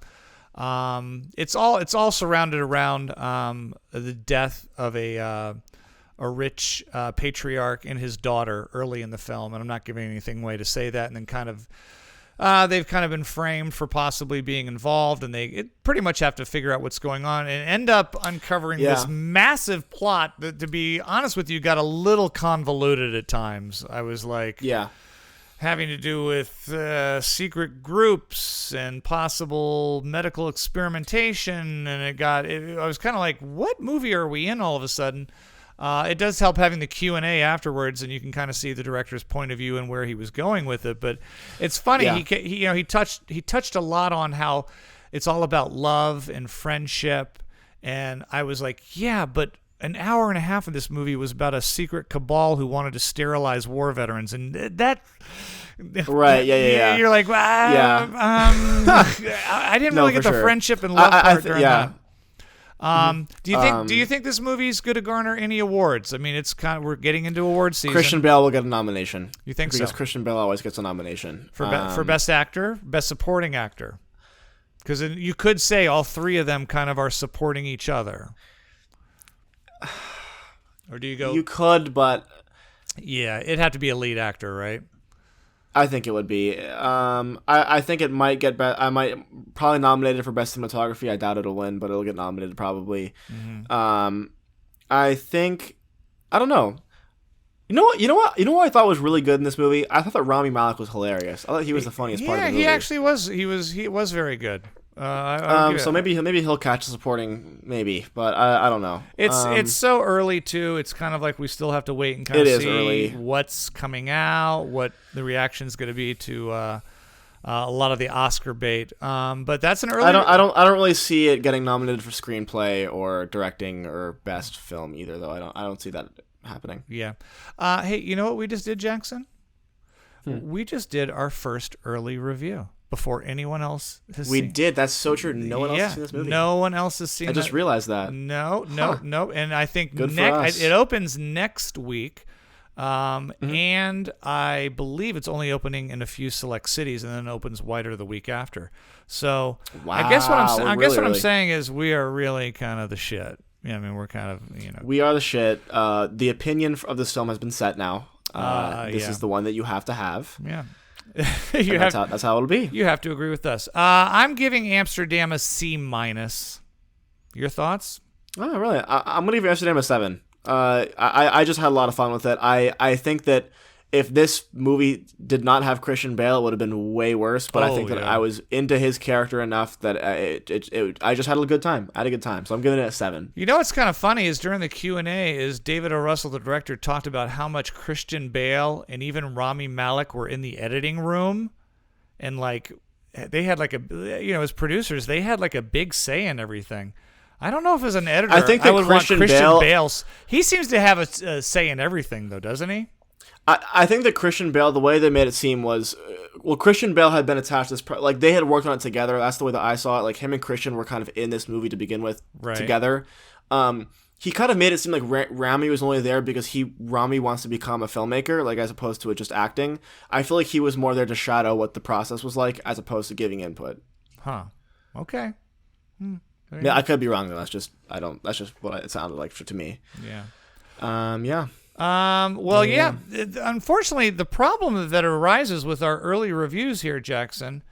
It's all surrounded around the death of a rich patriarch and his daughter early in the film, and I'm not giving anything away to say that. And then kind of they've kind of been framed for possibly being involved, and they pretty much have to figure out what's going on and end up uncovering this massive plot that, to be honest with you, got a little convoluted at times. I was like, having to do with secret groups and possible medical experimentation, and I was kind of like, what movie are we in all of a sudden? It does help having the Q&A afterwards, and you can kind of see the director's point of view and where he was going with it. But it's funny, he touched a lot on how it's all about love and friendship, and I was like, yeah, but an hour and a half of this movie was about a secret cabal who wanted to sterilize war veterans, and that. Right. Yeah. You're like, I didn't really get the friendship and love part during that. Do you think this movie's going to garner any awards? I mean, we're getting into award season. Christian Bale will get a nomination. You think so? Because Christian Bale always gets a nomination for best actor, best supporting actor. Because you could say all three of them kind of are supporting each other. Or do you go? You could, but yeah, it'd have to be a lead actor, right? I think it would be. I think it might get. I might probably nominated for best cinematography. I doubt it'll win, but it'll get nominated probably. I think. I don't know. You know what I thought was really good in this movie? I thought that Rami Malek was hilarious. I thought he was the funniest part of the movie. Yeah, he actually was. He was very good. So maybe he'll catch the supporting, maybe, but I don't know. It's so early too. It's kind of like we still have to wait and kind of see what's coming out, what the reaction is going to be to a lot of the Oscar bait. But that's an early. I don't really see it getting nominated for screenplay or directing or best film either, though. I don't see that happening. Yeah. Hey, you know what we just did, Jackson? We just did our first early review. Before anyone else has seen. We did. That's so true. No one else has seen this movie. No one else has seen it. I just realized that. No. And I think it opens next week. And I believe it's only opening in a few select cities and then opens wider the week after. So I guess what I'm saying is we are really kind of the shit. Yeah, I mean, we're kind of, We are the shit. The opinion of this film has been set now. This is the one that you have to have. Yeah. That's how it'll be. You have to agree with us. I'm giving Amsterdam a C-. Your thoughts? Oh, really? I'm gonna give Amsterdam a 7. I just had a lot of fun with it. I think that if this movie did not have Christian Bale, it would have been way worse. But I think that I was into his character enough that I just had a good time. I had a good time, so I'm giving it a 7. You know what's kind of funny is during the Q&A is David O. Russell, the director, talked about how much Christian Bale and even Rami Malek were in the editing room, and like they had like as producers, they had like a big say in everything. I don't know if as an editor, I think that I would Christian want Christian Bale. Bale's. He seems to have a say in everything, though, doesn't he? I think that Christian Bale, the way they made it seem was, Christian Bale had been attached to this, like they had worked on it together. That's the way that I saw it. Like him and Christian were kind of in this movie to begin with together. He kind of made it seem like Rami was only there because Rami wants to become a filmmaker, like as opposed to it just acting. I feel like he was more there to shadow what the process was like as opposed to giving input. Huh. Okay. Yeah, I could be wrong though. That's just what it sounded like to me. Yeah. Yeah. Unfortunately, the problem that arises with our early reviews here, Jackson,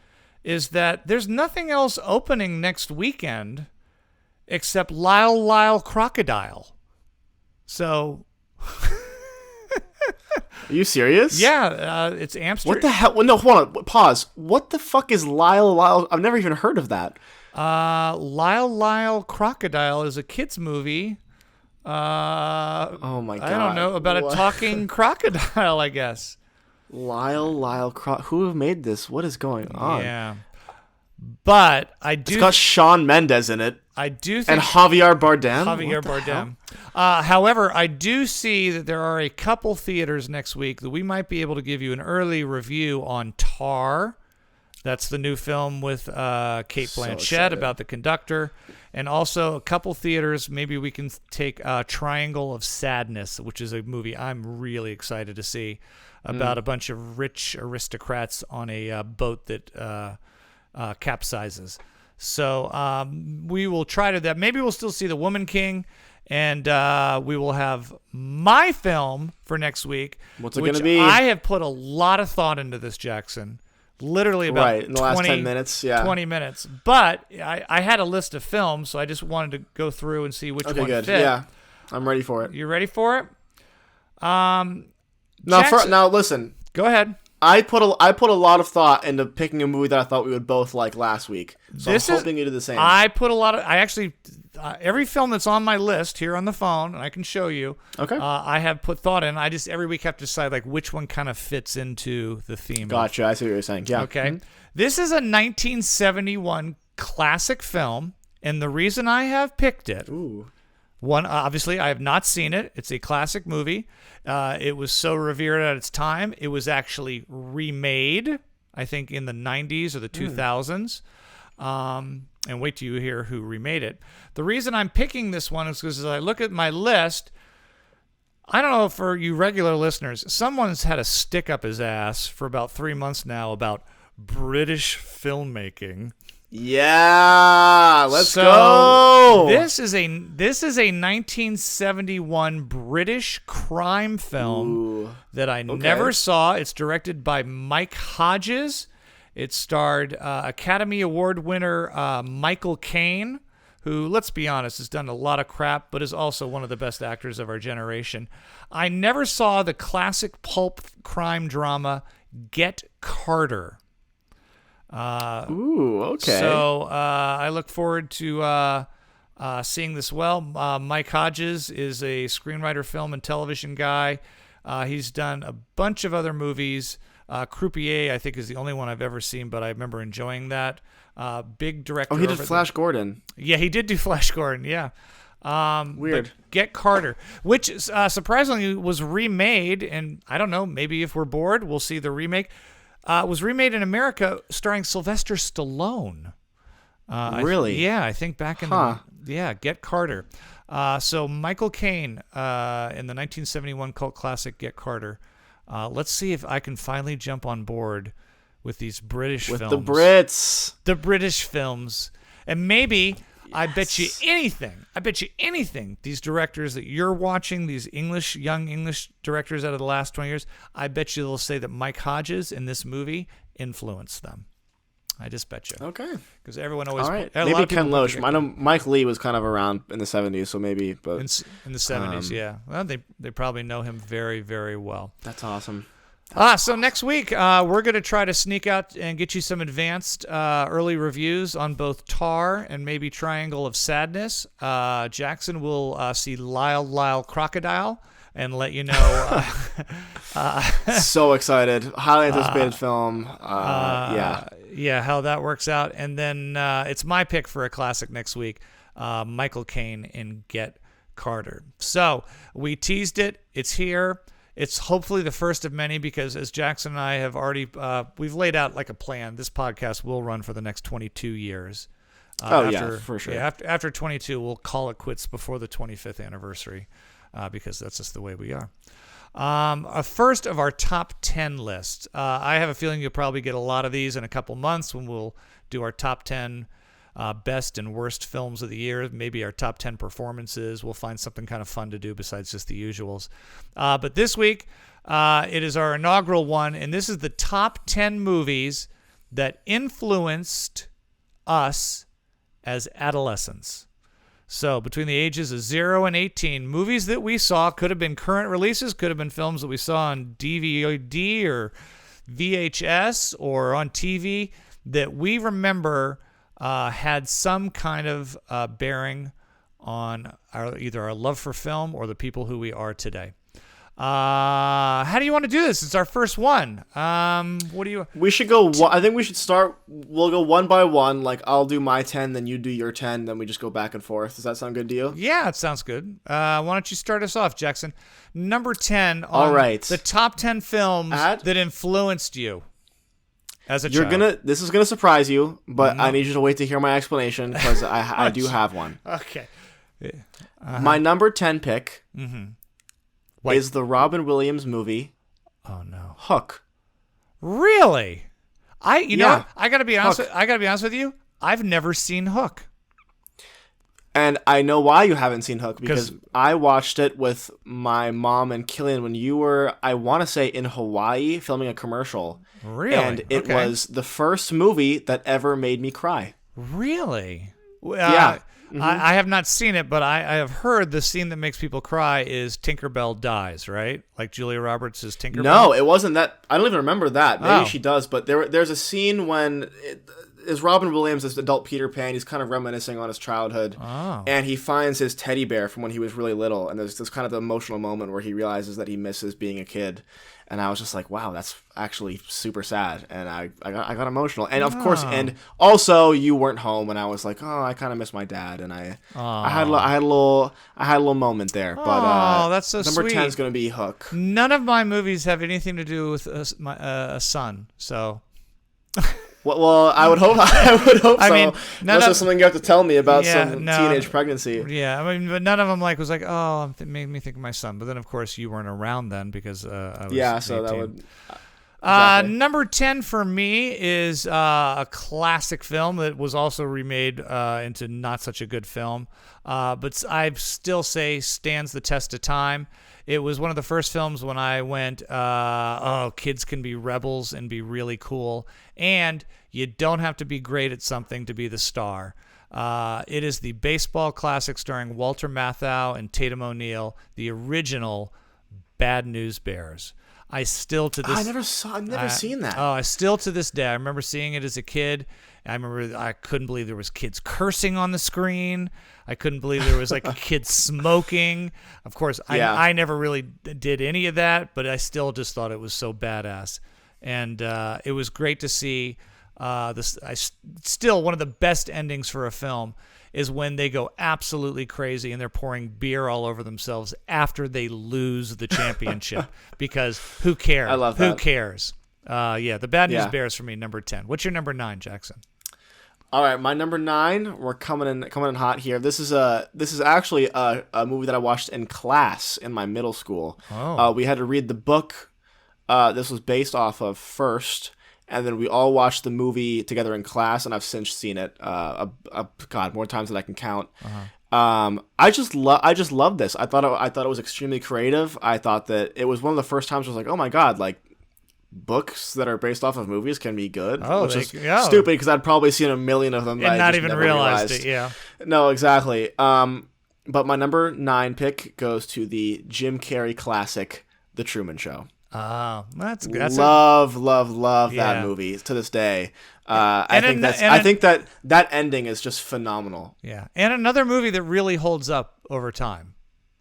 is that there's nothing else opening next weekend except Lyle Crocodile. So. Are you serious? Yeah, it's Amsterdam. What the hell? Well, no, hold on. Pause. What the fuck is Lyle? I've never even heard of that. Lyle Crocodile is a kids movie. Oh my god! I don't know about a talking crocodile. I guess. Who made this? What is going on? Yeah, but I do. It's got Shawn Mendes in it. I do think, and Javier Bardem. However, I do see that there are a couple theaters next week that we might be able to give you an early review on Tar. That's the new film with Cate Blanchett about the conductor. And also a couple theaters, maybe we can take Triangle of Sadness, which is a movie I'm really excited to see about a bunch of rich aristocrats on a boat that capsizes. So we will try to that. Maybe we'll still see The Woman King, and we will have my film for next week. What's it going to be? I have put a lot of thought into this, Jackson. Literally about in the last 10 minutes, 20 minutes. But I had a list of films, so I just wanted to go through and see which one good. fit. Yeah, I'm ready for it. You ready for it? Now listen. Go ahead. I put a lot of thought into picking a movie that I thought we would both like last week. So I'm hoping you do the same. I actually every film that's on my list here on the phone, and I can show you. Okay. I have put thought in. I just every week have to decide like which one kind of fits into the theme. Gotcha. I see what you're saying. Yeah. Okay. Mm-hmm. This is a 1971 classic film, and the reason I have picked it. One, obviously, I have not seen it. It's a classic movie. It was so revered at its time. It was actually remade, I think, in the 90s or the 2000s. And wait till you hear who remade it. The reason I'm picking this one is because as I look at my list, I don't know for you regular listeners, someone's had a stick up his ass for about 3 months now about British filmmaking. Yeah, let's go. This is a 1971 British crime film that I never saw. It's directed by Mike Hodges. It starred Academy Award winner Michael Caine, who, let's be honest, has done a lot of crap, but is also one of the best actors of our generation. I never saw the classic pulp crime drama Get Carter. Okay. So I look forward to seeing this. Mike Hodges is a screenwriter, film, and television guy. He's done a bunch of other movies. Croupier, I think, is the only one I've ever seen, but I remember enjoying that. Big director. Oh, he did Flash Gordon. Yeah, he did do Flash Gordon, yeah. Weird. But Get Carter, which surprisingly was remade, and I don't know, maybe if we're bored, we'll see the remake. Was remade in America starring Sylvester Stallone. Really? I think back in Get Carter. So Michael Caine in the 1971 cult classic Get Carter. Let's see if I can finally jump on board with these British films. With the Brits. The British films. And maybe, I bet you anything, these directors that you're watching, these young English directors out of the last 20 years, I bet you they'll say that Mike Hodges in this movie influenced them. I just bet you. Okay. Because everyone always... All right. Maybe Ken Loach. I know Mike Lee was kind of around in the 70s, so maybe... But in the 70s, yeah. Well, they probably know him very, very well. That's awesome. So next week, we're going to try to sneak out and get you some advanced early reviews on both Tar and maybe Triangle of Sadness. Jackson will see Lyle Crocodile and let you know. So excited. Highly anticipated film. Yeah, how that works out. And then it's my pick for a classic next week, Michael Caine in Get Carter. So we teased it. It's here. It's hopefully the first of many because as Jackson and I have already, we've laid out like a plan. This podcast will run for the next 22 years. For sure. Yeah, after 22, we'll call it quits before the 25th anniversary because that's just the way we are. A first of our top 10 list. I have a feeling you'll probably get a lot of these in a couple months when we'll do our top 10 best and worst films of the year, maybe our top 10 performances. We'll find something kind of fun to do besides just the usuals. But this week, it is our inaugural one, and this is the top 10 movies that influenced us as adolescents. So between the ages of 0 and 18, movies that we saw could have been current releases, could have been films that we saw on DVD or VHS or on TV that we remember had some kind of bearing on either our love for film or the people who we are today. How do you want to do this? It's our first one. What do you... We should go... I think we should start... We'll go one by one. Like, I'll do my 10, then you do your 10, then we just go back and forth. Does that sound good to you? Yeah, it sounds good. Why don't you start us off, Jackson? Number 10 on all right. the top 10 films that influenced you. As a child. This is gonna surprise you, but I need you to wait to hear my explanation because I do have one. Okay. My number 10 pick is the Robin Williams movie. Oh no, Hook. Really? I gotta be honest. I gotta be honest with you. I've never seen Hook. And I know why you haven't seen Hook, because I watched it with my mom and Killian when you were, I want to say, in Hawaii filming a commercial. Really? And it was the first movie that ever made me cry. Really? Yeah. I have not seen it, but I have heard the scene that makes people cry is Tinkerbell dies, right? Like Julia Roberts is Tinkerbell? No, it wasn't that. I don't even remember that. Maybe she does, but there's a scene when... is Robin Williams, this adult Peter Pan. He's kind of reminiscing on his childhood. Oh. And he finds his teddy bear from when he was really little. And there's this kind of emotional moment where he realizes that he misses being a kid. And I was just like, wow, that's actually super sad. And I got emotional. And of course, and also you weren't home. And I was like, oh, I kind of miss my dad. And I had a little moment there. But that's so number sweet. 10 is going to be Hook. None of my movies have anything to do with a son. So... Well, I would hope. So. I mean, unless there's something you have to tell me about teenage pregnancy. Yeah, I mean, but none of them was like, oh, it made me think of my son. But then, of course, you weren't around then because I was 18. So that would. Exactly. Number 10 for me is a classic film that was also remade into not such a good film, but I still say stands the test of time. It was one of the first films when I went, kids can be rebels and be really cool, and you don't have to be great at something to be the star. It is the baseball classic starring Walter Matthau and Tatum O'Neal, the original Bad News Bears. I still to this. I've never seen that. Oh, I still to this day. I remember seeing it as a kid. I couldn't believe there was kids cursing on the screen. I couldn't believe there was like kids smoking. Of course, I never really did any of that, but I still just thought it was so badass, and it was great to see. Still one of the best endings for a film is when they go absolutely crazy and they're pouring beer all over themselves after they lose the championship. Because who cares? I love that. Who cares? The Bad News Bears for me, number 10. What's your number 9, Jackson? All right, my number 9. We're coming in hot here. This is actually a movie that I watched in class in my middle school. Oh. We had to read the book. This was based off of First. And then we all watched the movie together in class, and I've since seen it, more times than I can count. I just love this. I thought it was extremely creative. I thought that it was one of the first times I was like, oh my god, like books that are based off of movies can be good. Which is stupid because I'd probably seen a million of them, and not even realized it. Yeah. No, exactly. But my number 9 pick goes to the Jim Carrey classic, The Truman Show. That's love that movie to this day. I think that ending is just phenomenal. Yeah, and another movie that really holds up over time.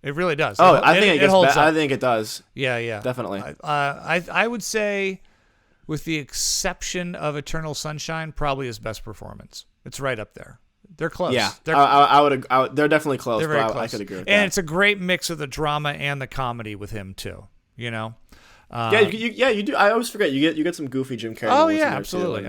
It really does. Oh, I think it holds up. I think it does. Yeah, definitely. I would say, with the exception of Eternal Sunshine, probably his best performance. It's right up there. They're close. Yeah, they're definitely close. They're very but close. I could agree with and that. it's a great mix of the drama and the comedy with him too. You know. You do. I always forget you get some goofy Jim Carrey. Oh yeah, absolutely.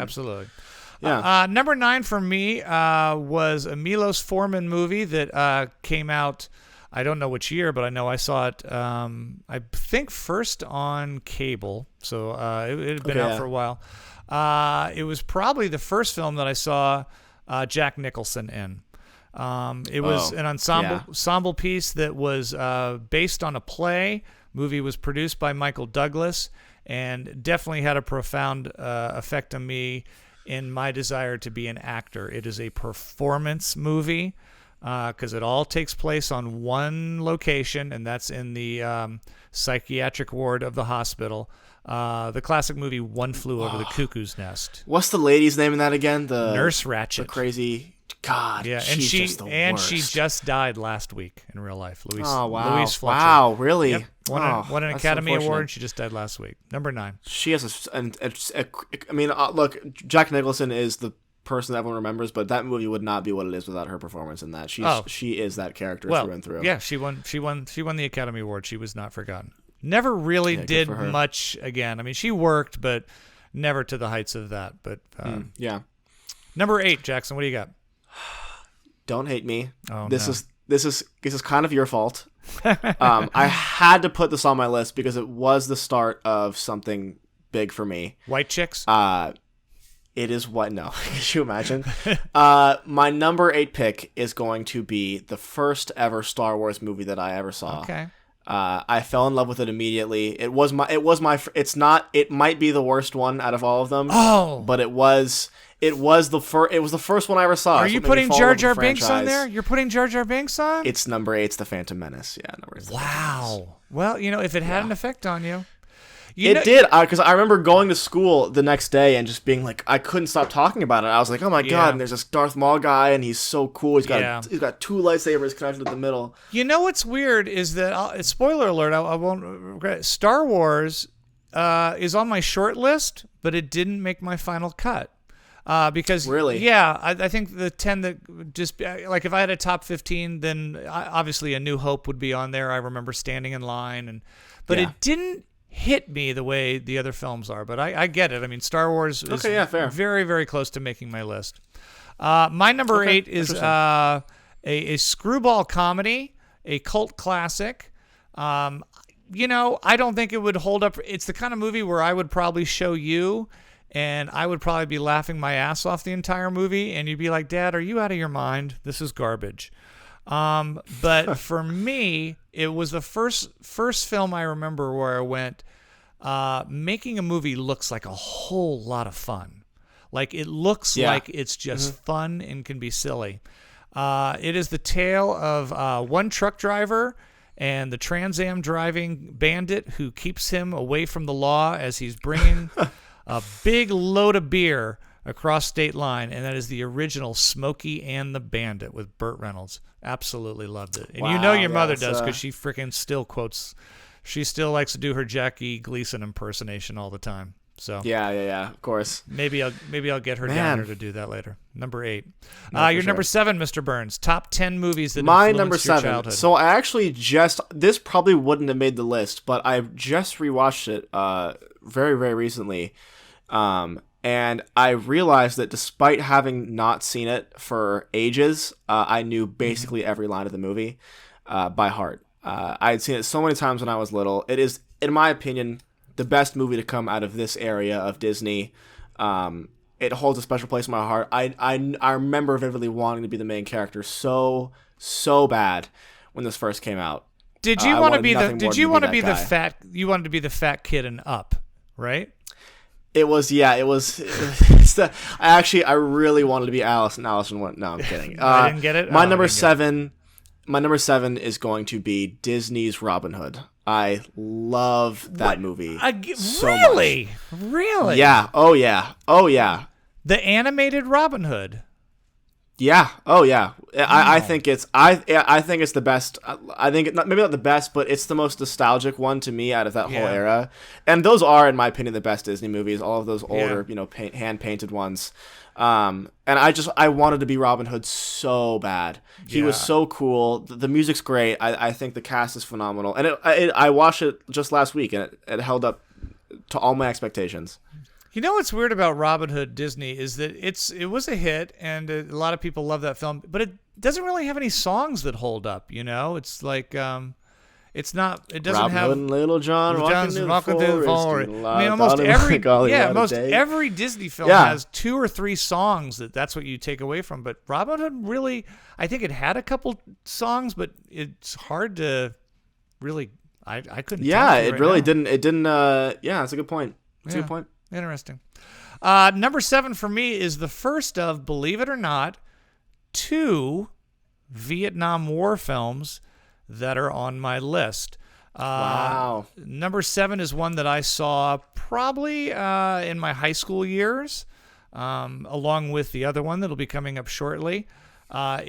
Yeah. Number 9 for me was a Milos Forman movie that came out. I don't know which year, but I know I saw it. I think first on cable, so it had been out for a while. It was probably the first film that I saw Jack Nicholson in. It was an ensemble piece that was based on a play. Movie was produced by Michael Douglas and definitely had a profound effect on me in my desire to be an actor. It is a performance movie because it all takes place on one location, and that's in the psychiatric ward of the hospital. The classic movie One Flew Over the Cuckoo's Nest. What's the lady's name in that again? The Nurse Ratched. The crazy... God, yeah, she's just the worst. She just died last week in real life. Louise Fletcher. Wow, really? Yep. Won an Academy Award. She just died last week. Number 9. She has look, Jack Nicholson is the person that everyone remembers, but that movie would not be what it is without her performance in that. She is that character through and through. Yeah, she won the Academy Award. She was not forgotten. Never really did much again. I mean, she worked, but never to the heights of that. But Number 8, Jackson. What do you got? Don't hate me. Oh, this is kind of your fault. I had to put this on my list because it was the start of something big for me. White Chicks? It is what? No. Could you imagine? My number 8 pick is going to be the first ever Star Wars movie that I ever saw. Okay. I fell in love with it immediately. It might be the worst one out of all of them. Oh. But it was the first one I ever saw. Are you putting Jar Jar Binks on there? You're putting Jar Jar Binks on? It's number 8. It's the Phantom Menace. Yeah, number 8. Wow. Well, if it had an effect on you. It did, because I remember going to school the next day and just being like, I couldn't stop talking about it. I was like, oh my god! And there's this Darth Maul guy, and he's so cool. He's got 2 lightsabers connected to the middle. You know what's weird is that spoiler alert. I won't regret. Star Wars is on my short list, but it didn't make my final cut. Because I think the 10 that just like if I had a top 15, then obviously A New Hope would be on there. I remember standing in line, but it didn't hit me the way the other films are. But I get it. I mean, Star Wars is very, very close to making my list. My number 8 is a screwball comedy, a cult classic. I don't think it would hold up. It's the kind of movie where I would probably show you, and I would probably be laughing my ass off the entire movie, and you'd be like, Dad, are you out of your mind? This is garbage. But for me, it was the first film I remember where I went, making a movie looks like a whole lot of fun. Like, it looks like it's just fun and can be silly. It is the tale of one truck driver and the Trans Am driving bandit who keeps him away from the law as he's bringing a big load of beer across state line, and that is the original Smokey and the Bandit with Burt Reynolds. Absolutely loved it. And your mother does, because she freaking still quotes. She still likes to do her Jackie Gleason impersonation all the time. So yeah, of course. Maybe I'll get her down here to do that later. Number 8. Your number 7, Mr. Burns. Top 10 movies that my influenced number 7. Your childhood. So I actually this probably wouldn't have made the list, but I just rewatched it very, very recently. And I realized that despite having not seen it for ages, I knew basically every line of the movie by heart. I had seen it so many times when I was little. It is, in my opinion, the best movie to come out of this area of Disney. It holds a special place in my heart. I remember vividly wanting to be the main character so bad when this first came out. Did you want to be You wanted to be the fat kid in Up, right? It was. I really wanted to be Alice, and Allison went. No, I'm kidding. I didn't get it. My number 7 is going to be Disney's Robin Hood. I love that movie. So much. Really? Yeah. Oh yeah. The animated Robin Hood. Yeah. Oh yeah. I think it's the best. I think maybe not the best, but it's the most nostalgic one to me out of that whole era. And those are, in my opinion, the best Disney movies. All of those older, hand painted ones. And I wanted to be Robin Hood so bad. He was so cool. The music's great. I think the cast is phenomenal. And I watched it just last week, and it held up to all my expectations. You know what's weird about Robin Hood Disney is that it was a hit, and a lot of people love that film, but it doesn't really have any songs that hold up. It's like it doesn't Robin have Hood and Little John walking through the forest. I mean, almost every Disney film has 2 or 3 songs that's what you take away from. But Robin Hood really, I think it had a couple songs, but it's hard to really. I couldn't. Yeah, tell you it right really now. didn't. It didn't. Yeah, that's a good point. That's a good point. Interesting. Number 7 for me is the first of, believe it or not, 2 Vietnam War films that are on my list. Wow. Number 7 is one that I saw probably in my high school years, along with the other one that'll be coming up shortly. I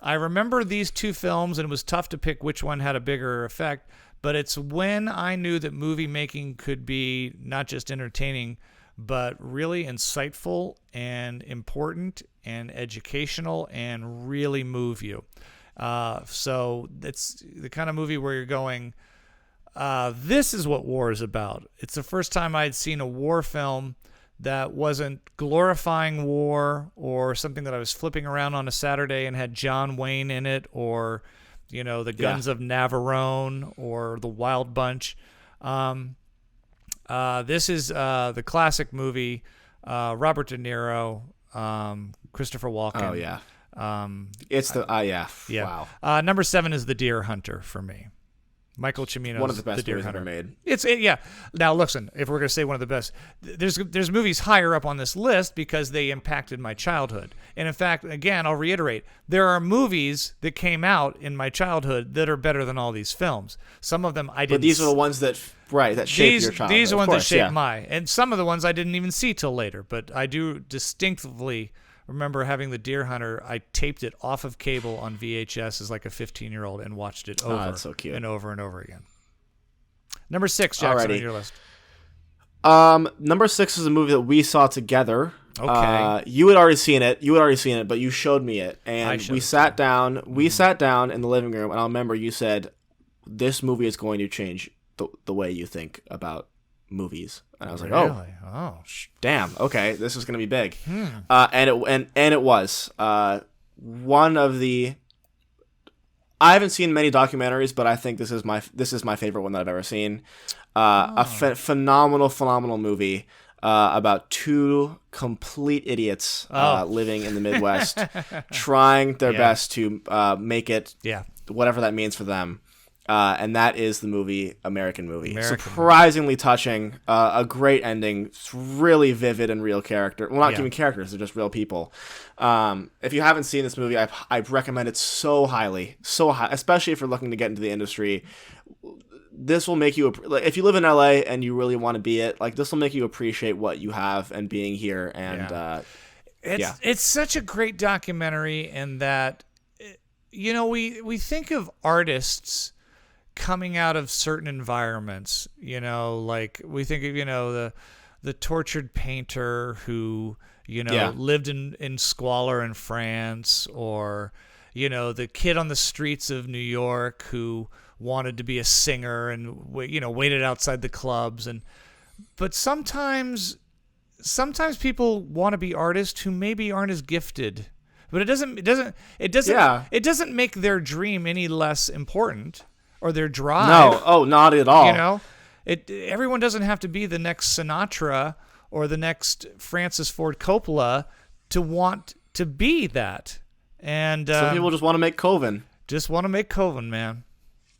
remember these 2 films, and it was tough to pick which one had a bigger effect. But it's when I knew that movie making could be not just entertaining, but really insightful and important and educational and really move you. So it's the kind of movie where you're going, this is what war is about. It's the first time I'd seen a war film that wasn't glorifying war or something that I was flipping around on a Saturday and had John Wayne in it, or the Guns of Navarone or the Wild Bunch. This is the classic movie, Robert De Niro, Christopher Walken. Oh yeah. It's the yeah. Wow. Number 7 is The Deer Hunter for me. Michael Cimino's one of the best The Deer movies Hunter. ever made. Yeah. Now listen, if we're gonna say one of the best, there's movies higher up on this list because they impacted my childhood. And in fact, again, I'll reiterate, there are movies that came out in my childhood that are better than all these films. Some of them I didn't. But these are the ones that shaped your childhood. These are ones that shaped and some of the ones I didn't even see till later. But I do distinctively remember having The Deer Hunter. I taped it off of cable on VHS as like a 15-year-old and watched it over that's so cute. and over and over again. Number 6, Jackson, on your list. Number 6 is a movie that we saw together. Okay. You had already seen it, but you showed me it. And we sat down in the living room, and I remember you said, this movie is going to change the way you think about movies. And I was like, damn, okay, this is gonna be big. And it was one of the I haven't seen many documentaries, but I think this is my favorite one that I've ever seen. A phenomenal movie about two complete idiots living in the Midwest, trying their best to make it whatever that means for them. And that is the movie American Movie. Surprisingly touching, a great ending, it's really vivid and real character. Well, not even characters, they're just real people. If you haven't seen this movie, I recommend it so highly, especially if you're looking to get into the industry. This will make you, if you live in LA and you really want to be it, like this will make you appreciate what you have and being here. And it's such a great documentary in that, we think of artists coming out of certain environments, like we think of, the tortured painter who, lived in squalor in France, or, the kid on the streets of New York who wanted to be a singer and, waited outside the clubs. But sometimes people want to be artists who maybe aren't as gifted, but it doesn't make their dream any less important. Or their drive. No, not at all. Everyone doesn't have to be the next Sinatra or the next Francis Ford Coppola to want to be that. And some people just want to make Coven. Just want to make Coven, man.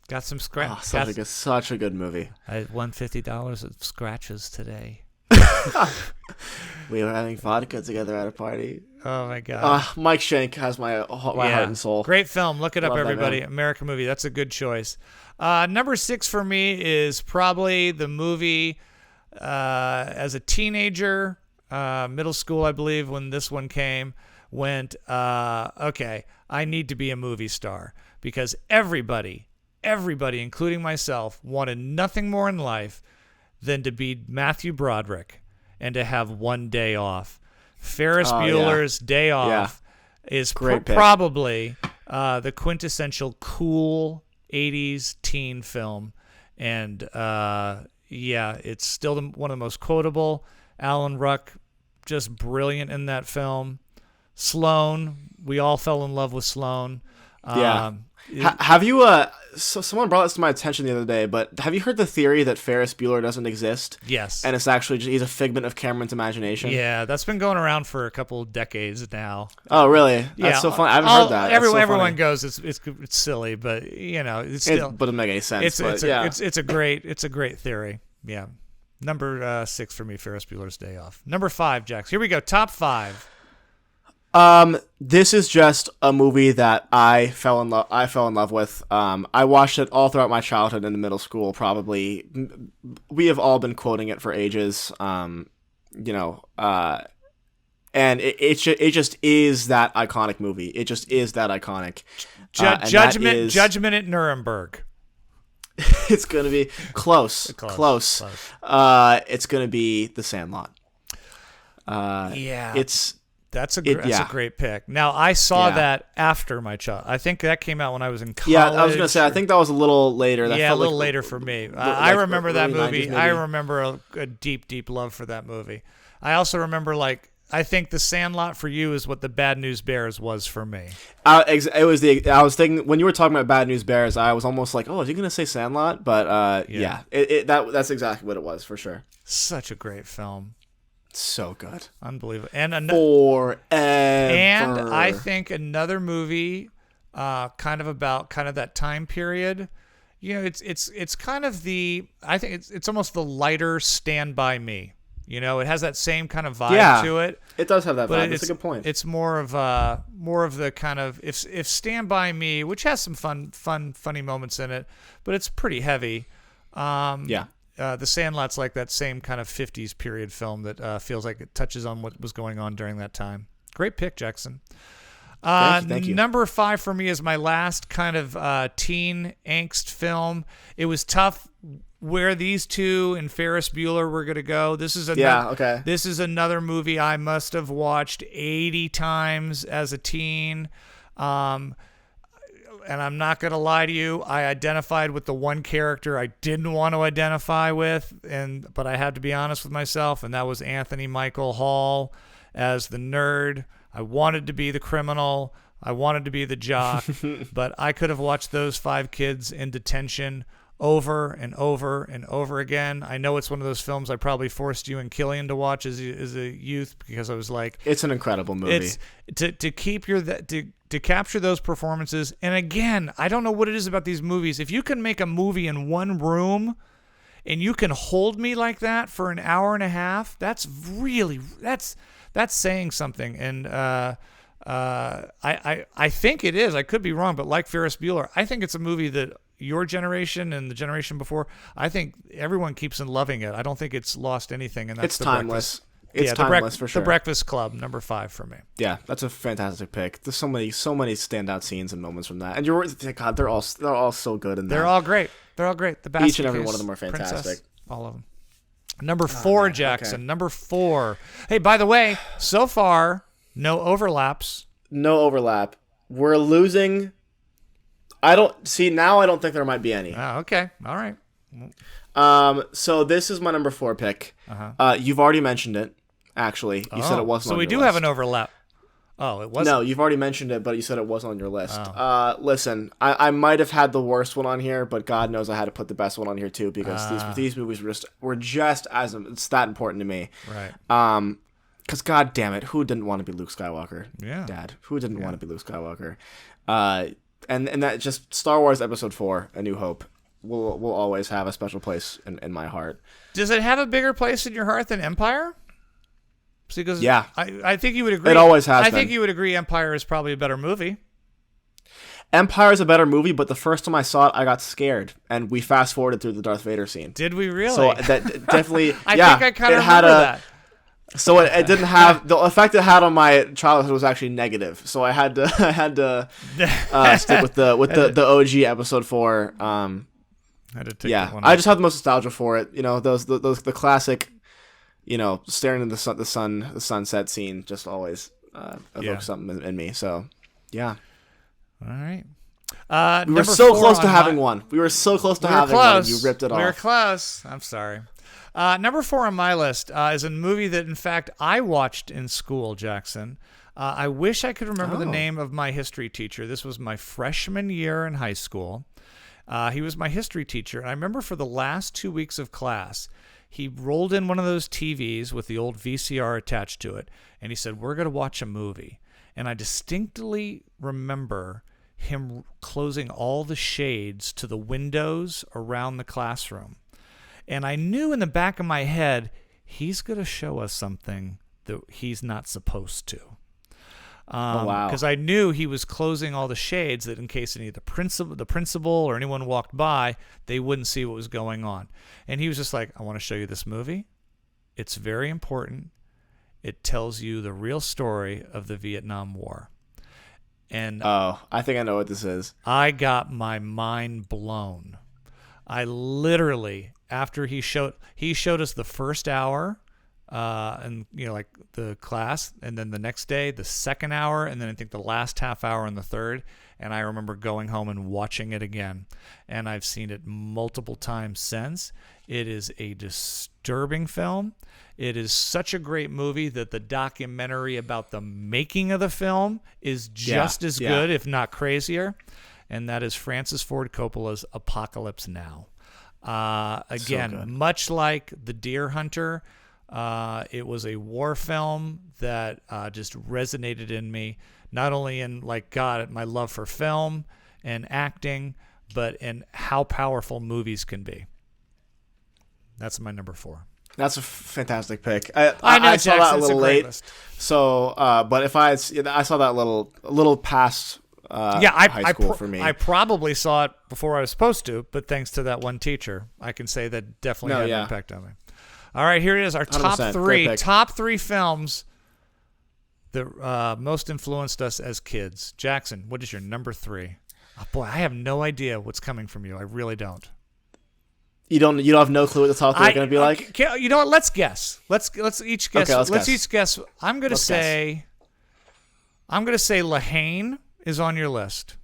Got some scratch. Such a good movie. I won $50 of scratches today. We were having vodka together at a party. Oh my God. Mike Schenk has my heart and soul. Great film. Look it up, everybody. That, American Movie. That's a good choice. Number 6 for me is probably the movie as a teenager, middle school, I believe, when this one came, went, okay, I need to be a movie star, because everybody, including myself, wanted nothing more in life than to be Matthew Broderick and to have one day off. Ferris Bueller's Day Off is probably the quintessential cool 80s teen film. And it's still one of the most quotable. Alan Ruck, just brilliant in that film. Sloane, we all fell in love with Sloane. Have you so someone brought this to my attention the other day, but have you heard the theory that Ferris Bueller doesn't exist? Yes. And it's actually he's a figment of Cameron's imagination? Yeah, that's been going around for a couple of decades now. Oh, really? That's so funny. I haven't heard that. Everyone goes it's silly, but it's still it doesn't make any sense. It's a great theory. Yeah. Number 6 for me, Ferris Bueller's Day Off. Number 5, Jax. Here we go. Top 5. This is just a movie that I fell in love with. I watched it all throughout my childhood and middle school. Probably, we have all been quoting it for ages. And it just is that iconic movie. It just is that iconic. Judgment at Nuremberg. It's gonna be close. It's gonna be The Sandlot. That's a great pick. Now, I saw that after my child. I think that came out when I was in college. Yeah, I was going to say, I think that was a little later. A little later for me. I remember that movie. I remember a deep, deep love for that movie. I also remember, I think The Sandlot for you is what the Bad News Bears was for me. I was thinking, when you were talking about Bad News Bears, I was almost like, oh, is he going to say Sandlot? But that's exactly what it was, for sure. Such a great film. So good. Unbelievable. And forever. And I think another movie kind of that time period, it's kind of I think it's almost the lighter Stand By Me. It has that same kind of vibe to it. It does have that vibe. That's a good point. It's more of the kind of if Stand By Me, which has some funny moments in it, but it's pretty heavy. The Sandlot's like that same kind of 50s period film that feels like it touches on what was going on during that time. Great pick, Jackson. Thank you. Number 5 for me is my last kind of teen angst film. It was tough where these two and Ferris Bueller were going to go. This is another movie I must have watched 80 times as a teen. And I'm not going to lie to you, I identified with the one character I didn't want to identify with, but I had to be honest with myself, and that was Anthony Michael Hall as the nerd. I wanted to be the criminal. I wanted to be the jock. But I could have watched those 5 kids in detention over and over and over again. I know it's one of those films I probably forced you and Killian to watch as a youth because I was like, it's an incredible movie. It's to keep to capture those performances. And again, I don't know what it is about these movies. If you can make a movie in one room and you can hold me like that for an hour and a half, that's saying something. And I think it is. I could be wrong, but like Ferris Bueller, I think it's a movie that your generation and the generation before, I think everyone keeps on loving it. I don't think it's lost anything, and that's it's timeless. It's timeless for sure. The Breakfast Club, number 5 for me. Yeah, that's a fantastic pick. There's so many standout scenes and moments from that, and you're God, they're all so good in there. They're all great. The Basket Each and every Case, one of them are fantastic. Princess, all of them. Number 4, Jackson. Okay. Number 4. Hey, by the way, so far no overlaps. No overlap. We're losing. I don't think there might be any. Oh, okay. All right. So this is my number 4 pick. You've already mentioned it, actually. You said it wasn't on your list. So we do have an overlap. Oh, it wasn't? No, you've already mentioned it, but you said it wasn't on your list. Listen, I might have had the worst one on here, but God knows I had to put the best one on here too, because these movies were just as it's that important to me. Right. Because God damn it, who didn't want to be Luke Skywalker? Yeah. Dad, who didn't want to be Luke Skywalker? And that just Star Wars Episode 4, A New Hope, will always have a special place in my heart. Does it have a bigger place in your heart than Empire? Because yeah, I think you would agree. It always has. I think you would agree Empire is probably a better movie. Empire is a better movie, but the first time I saw it, I got scared, and we fast forwarded through the Darth Vader scene. Did we really? So that definitely. I think I kind of remember that. So it didn't have the effect it had on my childhood was actually negative. So I had to stick with the OG Episode 4. I had to take I just have the most nostalgia for it. You know, those the classic, staring at the sunset scene just always evokes something in me. So yeah. All right. We were so close to having one. We were so close to having one, and you ripped it off. We were close. I'm sorry. Number 4 on my list is a movie that, in fact, I watched in school, Jackson. I wish I could remember the name of my history teacher. This was my freshman year in high school. He was my history teacher. And I remember for the last 2 weeks of class, he rolled in one of those TVs with the old VCR attached to it, and he said, "We're going to watch a movie." And I distinctly remember him closing all the shades to the windows around the classroom. And I knew in the back of my head, he's going to show us something that he's not supposed to. Wow. Because I knew he was closing all the shades that in case any of the principal or anyone walked by, they wouldn't see what was going on. And he was just like, "I want to show you this movie. It's very important. It tells you the real story of the Vietnam War." And I think I know what this is. I got my mind blown. I literally, after he showed us the first hour, and like the class, and then the next day the second hour, and then I think the last half hour and the third. And I remember going home and watching it again, and I've seen it multiple times since. It is a disturbing film. It is such a great movie that the documentary about the making of the film is just as good, if not crazier. And that is Francis Ford Coppola's Apocalypse Now. Again, so much like The Deer Hunter, it was a war film that just resonated in me, not only in my love for film and acting, but in how powerful movies can be. That's my number 4. That's a fantastic pick. I know, I saw Jackson, that a little late. List. So, but if I saw that a little past high school for me. I probably saw it before I was supposed to, but thanks to that one teacher, I can say that definitely had an impact on me. All right, here it is, our top 3 films that most influenced us as kids. Jackson, what is your number 3? Oh, boy, I have no idea what's coming from you. I really don't. You don't have no clue what the top 3 are going to be like? You know what? Let's guess. Let's each guess. Okay, let's each guess. I'm going to say Lahane is on your list.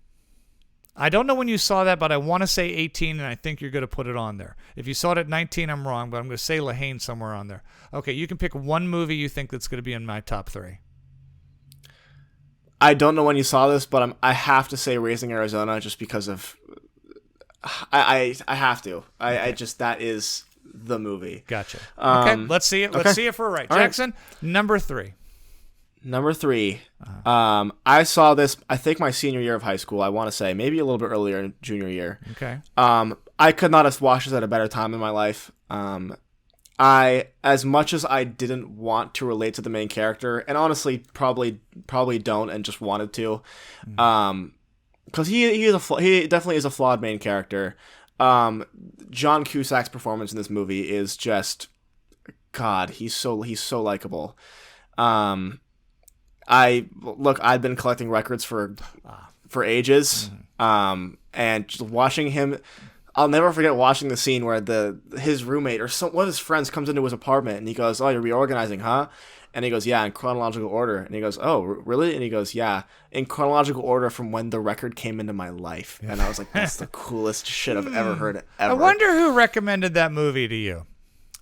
I don't know when you saw that, but I want to say 18, and I think you're going to put it on there. If you saw it at 19, I'm wrong, but I'm going to say Lahane somewhere on there. Okay, you can pick one movie you think that's going to be in my top 3. I don't know when you saw this, but I have to say Raising Arizona just because of I have to. I just that is the movie. Gotcha. Okay, let's see it. Let's see if we're right. All Jackson, number 3. Number 3. I saw this, I think, my senior year of high school. I want to say maybe a little bit earlier in junior year. Okay. I could not have watched this at a better time in my life. I, as much as I didn't want to relate to the main character, and honestly probably don't, and just wanted to, because he definitely is a flawed main character. John Cusack's performance in this movie is just, God, he's so likable. I've been collecting records for ages, and just watching him, I'll never forget watching the scene where his roommate or one of his friends comes into his apartment and he goes, "Oh, you're reorganizing, huh?" And he goes, "Yeah, in chronological order." And he goes, "Oh, really?" And he goes, "Yeah, in chronological order from when the record came into my life." And I was like, "That's the coolest shit I've ever heard ever." I wonder who recommended that movie to you.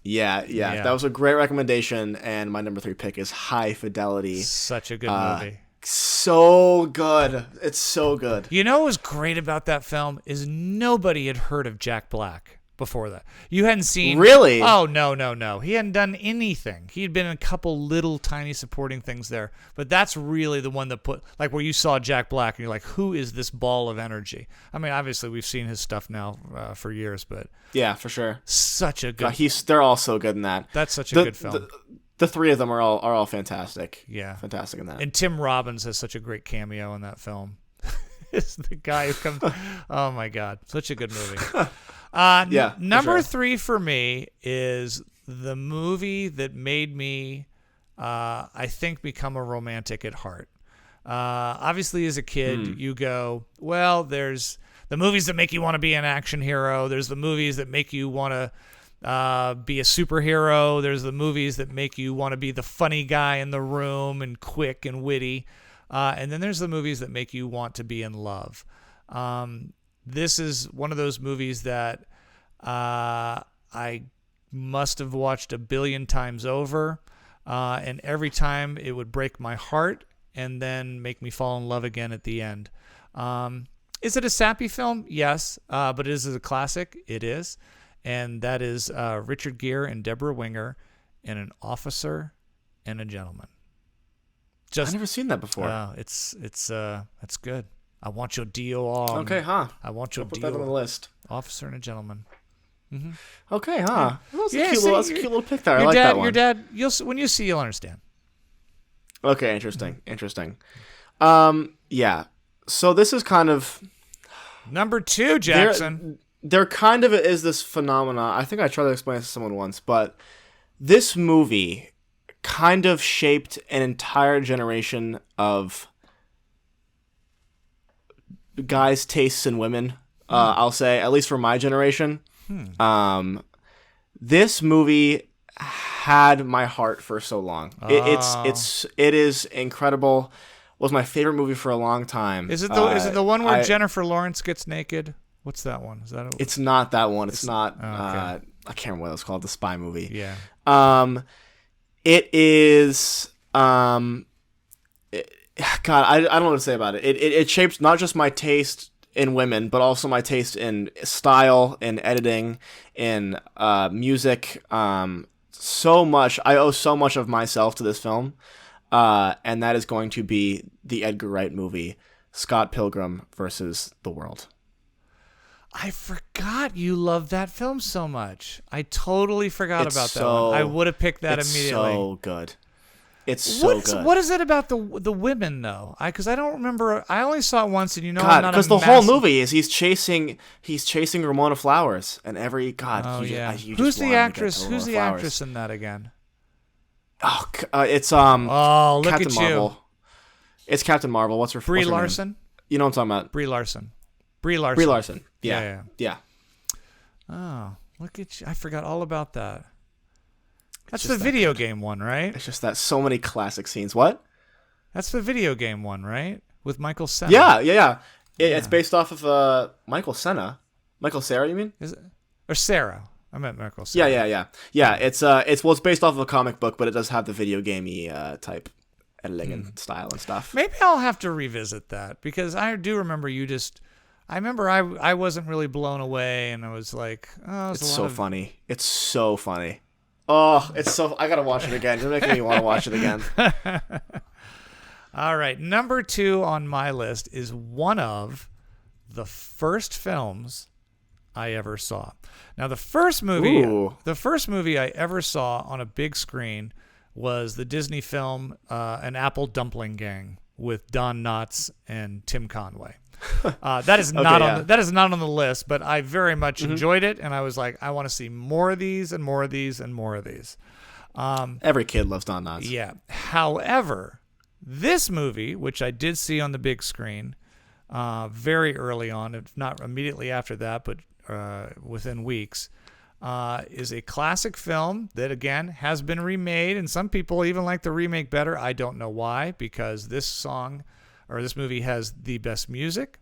Yeah. That was a great recommendation, and my number 3 pick is High Fidelity. Such a good movie. So good. It's so good. You know what was great about that film is nobody had heard of Jack Black before that. You hadn't seen... Really? Oh, no. He hadn't done anything. He had been in a couple little tiny supporting things there. But that's really the one that put... Like where you saw Jack Black and you're like, who is this ball of energy? I mean, obviously we've seen his stuff now for years, but... Yeah, for sure. Such a good... God, they're all so good in that. That's such a good film. The 3 of them are all fantastic. Yeah. Fantastic in that. And Tim Robbins has such a great cameo in that film. It's the guy who comes... Oh, my God. Such a good movie. Number 3 for me is the movie that made me, I think, become a romantic at heart. Obviously, as a kid, you go, well, there's the movies that make you want to be an action hero. There's the movies that make you want to be a superhero. There's the movies that make you want to be the funny guy in the room and quick and witty. And then there's the movies that make you want to be in love. This is one of those movies that I must have watched a billion times over. And every time it would break my heart and then make me fall in love again at the end. Is it a sappy film? Yes. But is it a classic? It is. And that is Richard Gere and Deborah Winger in An Officer and a Gentleman. I've never seen that before. It's good. I want your DOR. Okay, huh? I want your I'll put DOR. that on the list. Officer and a Gentleman. Mm-hmm. Okay, huh? That's a cute little pick there. I Your like dad, that one. Your dad, when you see, you'll understand. Okay, interesting. Yeah. So this is kind of number 2, Jackson. There kind of is this phenomena. I think I tried to explain this to someone once, but this movie kind of shaped an entire generation of guys' tastes in women. I'll say, at least for my generation. This movie had my heart for so long. It is incredible. Was my favorite movie for a long time. Is it the one where Jennifer Lawrence gets naked? What's that one? Is that It's not that one. It's not. Okay. I can't remember what it's called. The spy movie. Yeah. It is. God, I don't know what to say about it. It shapes not just my taste in women, but also my taste in style, in editing, in music. So much. I owe so much of myself to this film, and that is going to be the Edgar Wright movie, Scott Pilgrim versus the World. I forgot you love that film so much. I totally forgot about that one. I would have picked that immediately. It's so good. It's so good. What is it about the women though? Because I don't remember. I only saw it once, and because the whole movie is he's chasing Ramona Flowers, and every who's the actress? Who's the actress in that again? Oh, it's Oh, look Captain at Marvel. you. It's Captain Marvel. What's her? Brie Larson. Name? You know what I'm talking about? Brie Larson. Yeah. Oh, look at you! I forgot all about that. That's the video game one, right? It's just that so many classic scenes. What? That's the video game one, right? With Michael Cera. Yeah. It's based off of Michael Cera. Michael Cera, you mean? Is it? Or Sarah? I meant Michael Cera. Yeah. It's based off of a comic book, but it does have the video gamey type editing and style and stuff. Maybe I'll have to revisit that because I do remember I remember I wasn't really blown away, and I was like, oh, it's so funny. It's so funny. Oh, I gotta watch it again. You're making me want to watch it again. All right, number 2 on my list is one of the first films I ever saw. Now, the first movie I ever saw on a big screen was the Disney film An Apple Dumpling Gang with Don Knotts and Tim Conway. That is not on the list, but I very much enjoyed it, and I was like, I want to see more of these and more of these and more of these. Every kid loves Don Knotts. Yeah. However, this movie, which I did see on the big screen very early on, if not immediately after that, but within weeks, is a classic film that, again, has been remade, and some people even like the remake better. I don't know why, because this movie has the best music.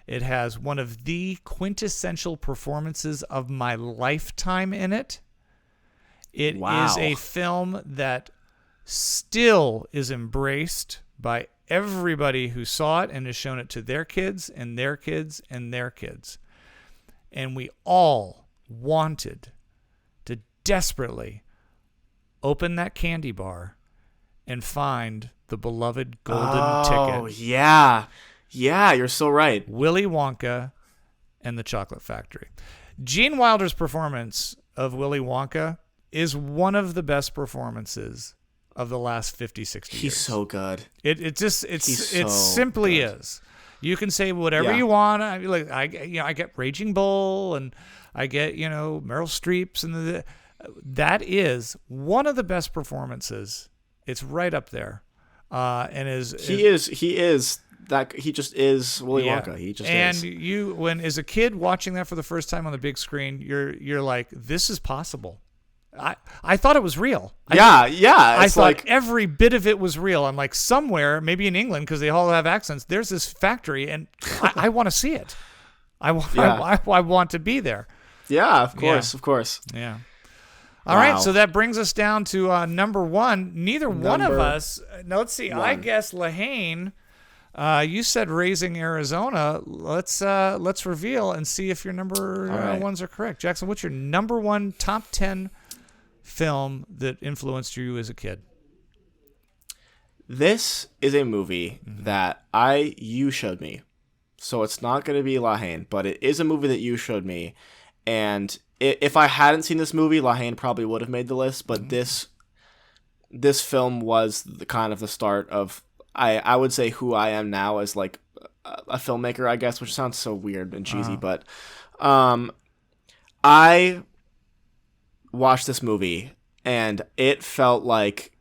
It has one of the quintessential performances of my lifetime in it. It is a film that still is embraced by everybody who saw it and has shown it to their kids and their kids and their kids. And we all wanted to desperately open that candy bar and find the beloved golden ticket. Oh, yeah. Yeah, you're so right. Willy Wonka and the Chocolate Factory. Gene Wilder's performance of Willy Wonka is one of the best performances of the last 50, 60 years. He's so good. It simply is. You can say whatever you want. I get Raging Bull and I get, Meryl Streep's, and that is one of the best performances. It's right up there. He just is Willy Wonka. He just is. And when as a kid watching that for the first time on the big screen, you're like, this is possible. I thought it was real. I thought every bit of it was real. I'm like, somewhere, maybe in England, because they all have accents, there's this factory, and I want to see it. I want to be there. Yeah, of course. Yeah. All right, so that brings us down to number 1. Neither one of us. Now, let's see. I guess Lahane. You said Raising Arizona. Let's reveal and see if your number ones are correct. Jackson, what's your number 1 top 10 film that influenced you as a kid? This is a movie that you showed me. So it's not going to be Lahane, but it is a movie that you showed me. And if I hadn't seen this movie, Lahane probably would have made the list. But this film was the start of, I would say, who I am now as like a filmmaker, I guess, which sounds so weird and cheesy. But I watched this movie and it felt like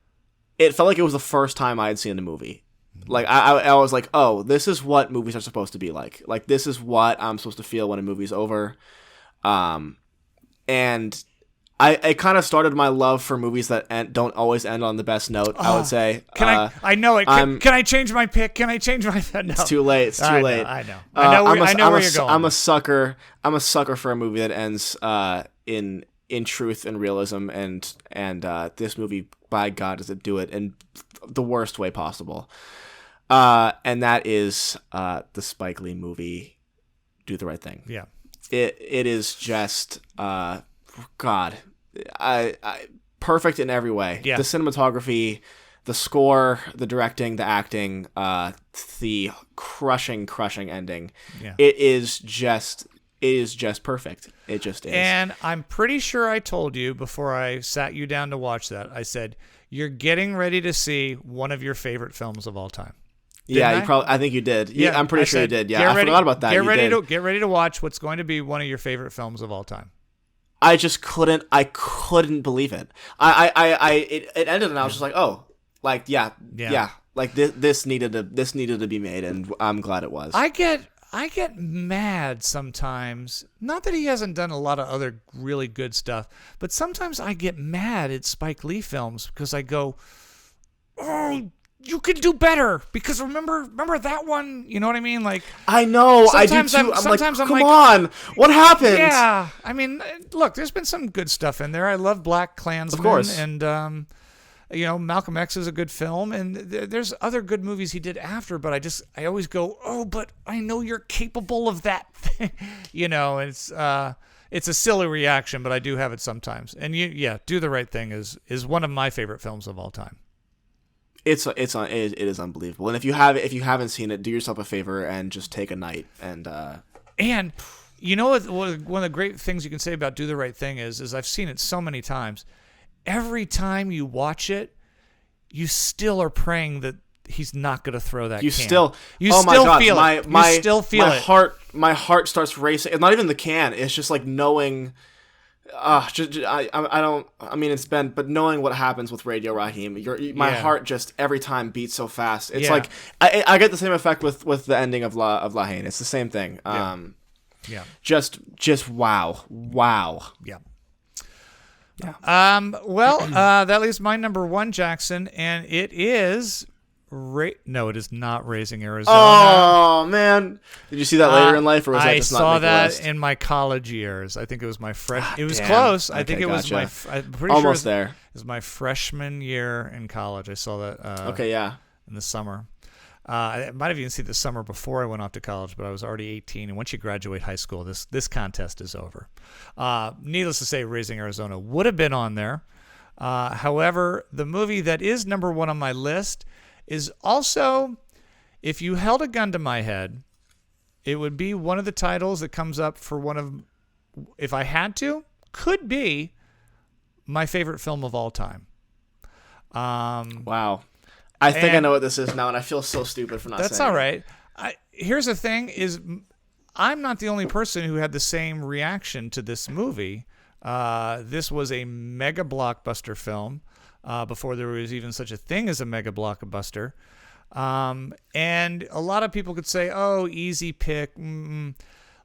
it was the first time I had seen a movie. Like I was like, oh, this is what movies are supposed to be like. Like, this is what I'm supposed to feel when a movie's over. And I kind of started my love for movies that don't always end on the best note, I would say. I know it. Can I change my pick? Can I change my no. It's too late. It's too late. I know where you're going. I'm a sucker for a movie that ends in truth and realism, and this movie, by God, does it do it in the worst way possible. And that is the Spike Lee movie, Do the Right Thing. Yeah. It is just God, perfect in every way. Yeah. The cinematography, the score, the directing, the acting, the crushing ending. Yeah. It is just perfect. It just is. And I'm pretty sure I told you before I sat you down to watch that, I said, you're getting ready to see one of your favorite films of all time. I think you did. Yeah, I'm pretty sure you did. Yeah, I forgot about that. Get ready to watch what's going to be one of your favorite films of all time. I just couldn't believe it. It ended and I was just like, oh, like yeah. Like this needed to be made, and I'm glad it was. I get mad sometimes. Not that he hasn't done a lot of other really good stuff, but sometimes I get mad at Spike Lee films because I go, oh, you can do better, because remember that one, you know what I mean? Like, I know, I do too. I'm like, come on, what happened? Yeah, I mean, look, there's been some good stuff in there. I love Black Klansman, of course, and Malcolm X is a good film, and there's other good movies he did after, but I always go, oh, but I know you're capable of that thing. It's a silly reaction, but I do have it sometimes. And Do the Right Thing is one of my favorite films of all time. It is unbelievable. And if you haven't seen it, do yourself a favor and just take a night and you know what? One of the great things you can say about Do the Right Thing is I've seen it so many times. Every time you watch it, you still are praying that he's not going to throw that. You still feel it. You still feel it. My heart starts racing. It's not even the can. It's just like knowing. But knowing what happens with Radio Raheem, my heart just every time beats so fast. It's like I get the same effect with the ending of La Haine. It's the same thing. Just wow. Yeah. That leaves my number one, Jackson, and it is no, it is not Raising Arizona. Oh man, did you see that later in life, or was that just not I saw make the that list? in my college years. I think it was my it was close. Okay, I think it was gotcha. I'm pretty almost sure there. It was my freshman year in college. I saw that. In the summer. I might have even seen the summer before I went off to college, but I was already 18. And once you graduate high school, this contest is over. Needless to say, Raising Arizona would have been on there. However, the movie that is number one on my list is also, if you held a gun to my head, it would be one of the titles that comes up for one of, if I had to, could be my favorite film of all time. Wow. I think I know what this is now, and I feel so stupid for not saying it. That's all right. Here's the thing is, I'm not the only person who had the same reaction to this movie. This was a mega blockbuster film before there was even such a thing as a mega blockbuster. And a lot of people could say, oh, easy pick.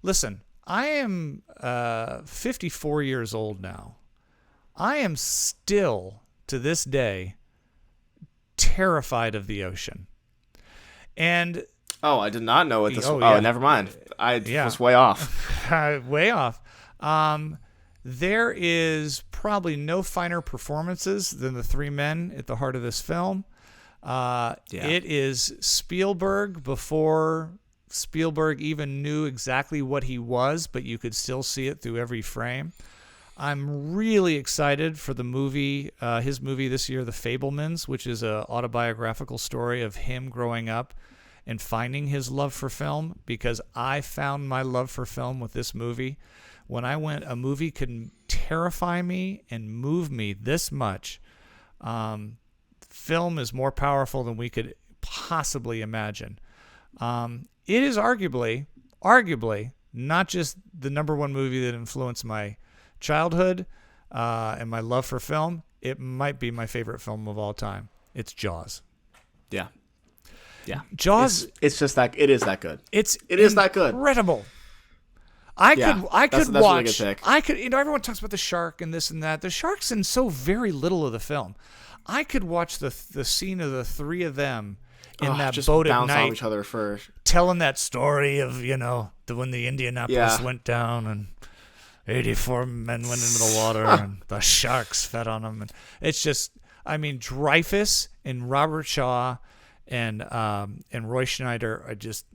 Listen, I am 54 years old now. I am still, to this day, terrified of the ocean. And I did not know what this was. Never mind. I was way off. Way off. There is probably no finer performances than the three men at the heart of this film. It is Spielberg before Spielberg even knew exactly what he was, but you could still see it through every frame. I'm really excited for the movie, his movie this year, The Fabelmans, which is an autobiographical story of him growing up and finding his love for film, because I found my love for film with this movie. When I went, a movie could terrify me and move me this much. Film is more powerful than we could possibly imagine. It is arguably not just the number one movie that influenced my childhood and my love for film. It might be my favorite film of all time. It's Jaws. Yeah. Jaws. It's just that it is that good. It is that good. Incredible. I could watch. That's a really good pick. I could. Everyone talks about the shark and this and that. The shark's in so very little of the film. I could watch the scene of the three of them in that just boat at bounce night, off each other for telling that story of when the Indianapolis went down and 84 men went into the water and the sharks fed on them. And it's just, Dreyfuss and Robert Shaw and Roy Schneider are just.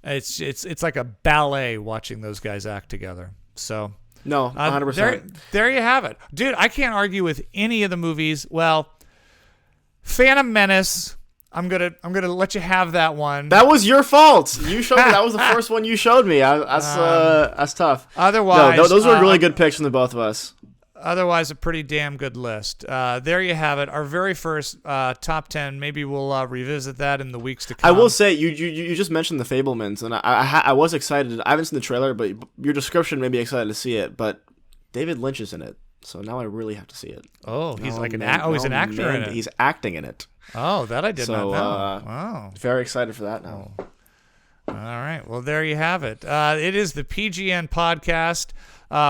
It's like a ballet watching those guys act together. So no, 100%. There you have it, dude. I can't argue with any of the movies. Well, Phantom Menace. I'm gonna let you have that one. That was your fault. You showed me. That was the first one you showed me. That's tough. Otherwise, no, those were really good picks from the both of us. Otherwise, a pretty damn good list. There you have it. Our very first top 10. Maybe we'll revisit that in the weeks to come. I will say, you just mentioned The Fabelmans, and I was excited. I haven't seen the trailer, but your description made me excited to see it. But David Lynch is in it, so now I really have to see it. Oh, he's he's an actor in it. He's acting in it. Oh, that I did not know. Very excited for that now. All right. Well, there you have it. It is the PGN podcast.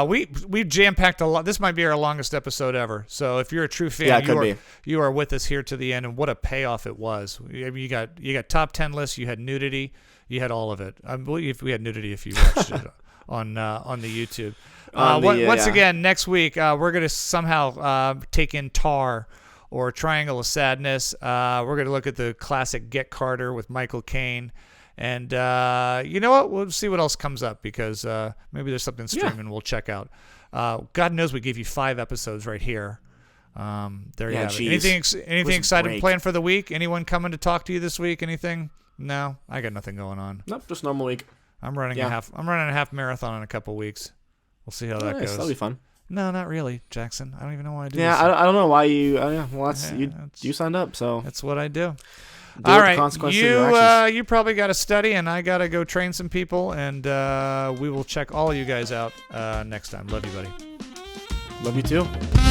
We jam-packed a lot. This might be our longest episode ever. So if you're a true fan, you are with us here to the end, and what a payoff it was. You got top 10 lists. You had nudity. You had all of it. I believe we had nudity if you watched it on the YouTube. Once again, next week we're gonna somehow take in Tar or Triangle of Sadness. We're going to look at the classic Get Carter with Michael Caine. And you know what? We'll see what else comes up because maybe there's something streaming we'll check out. God knows we gave you 5 episodes right here. There you have it. Anything exciting planned for the week? Anyone coming to talk to you this week? Anything? No, I got nothing going on. Nope, just normal week. I'm running a half marathon in a couple weeks. We'll see how that goes. That'll be fun. No, not really, Jackson. I don't even know why I do this. Yeah, I don't know why you. You signed up, so that's what I do. All right, you probably got to study, and I got to go train some people, and we will check all of you guys out next time. Love you, buddy. Love you too.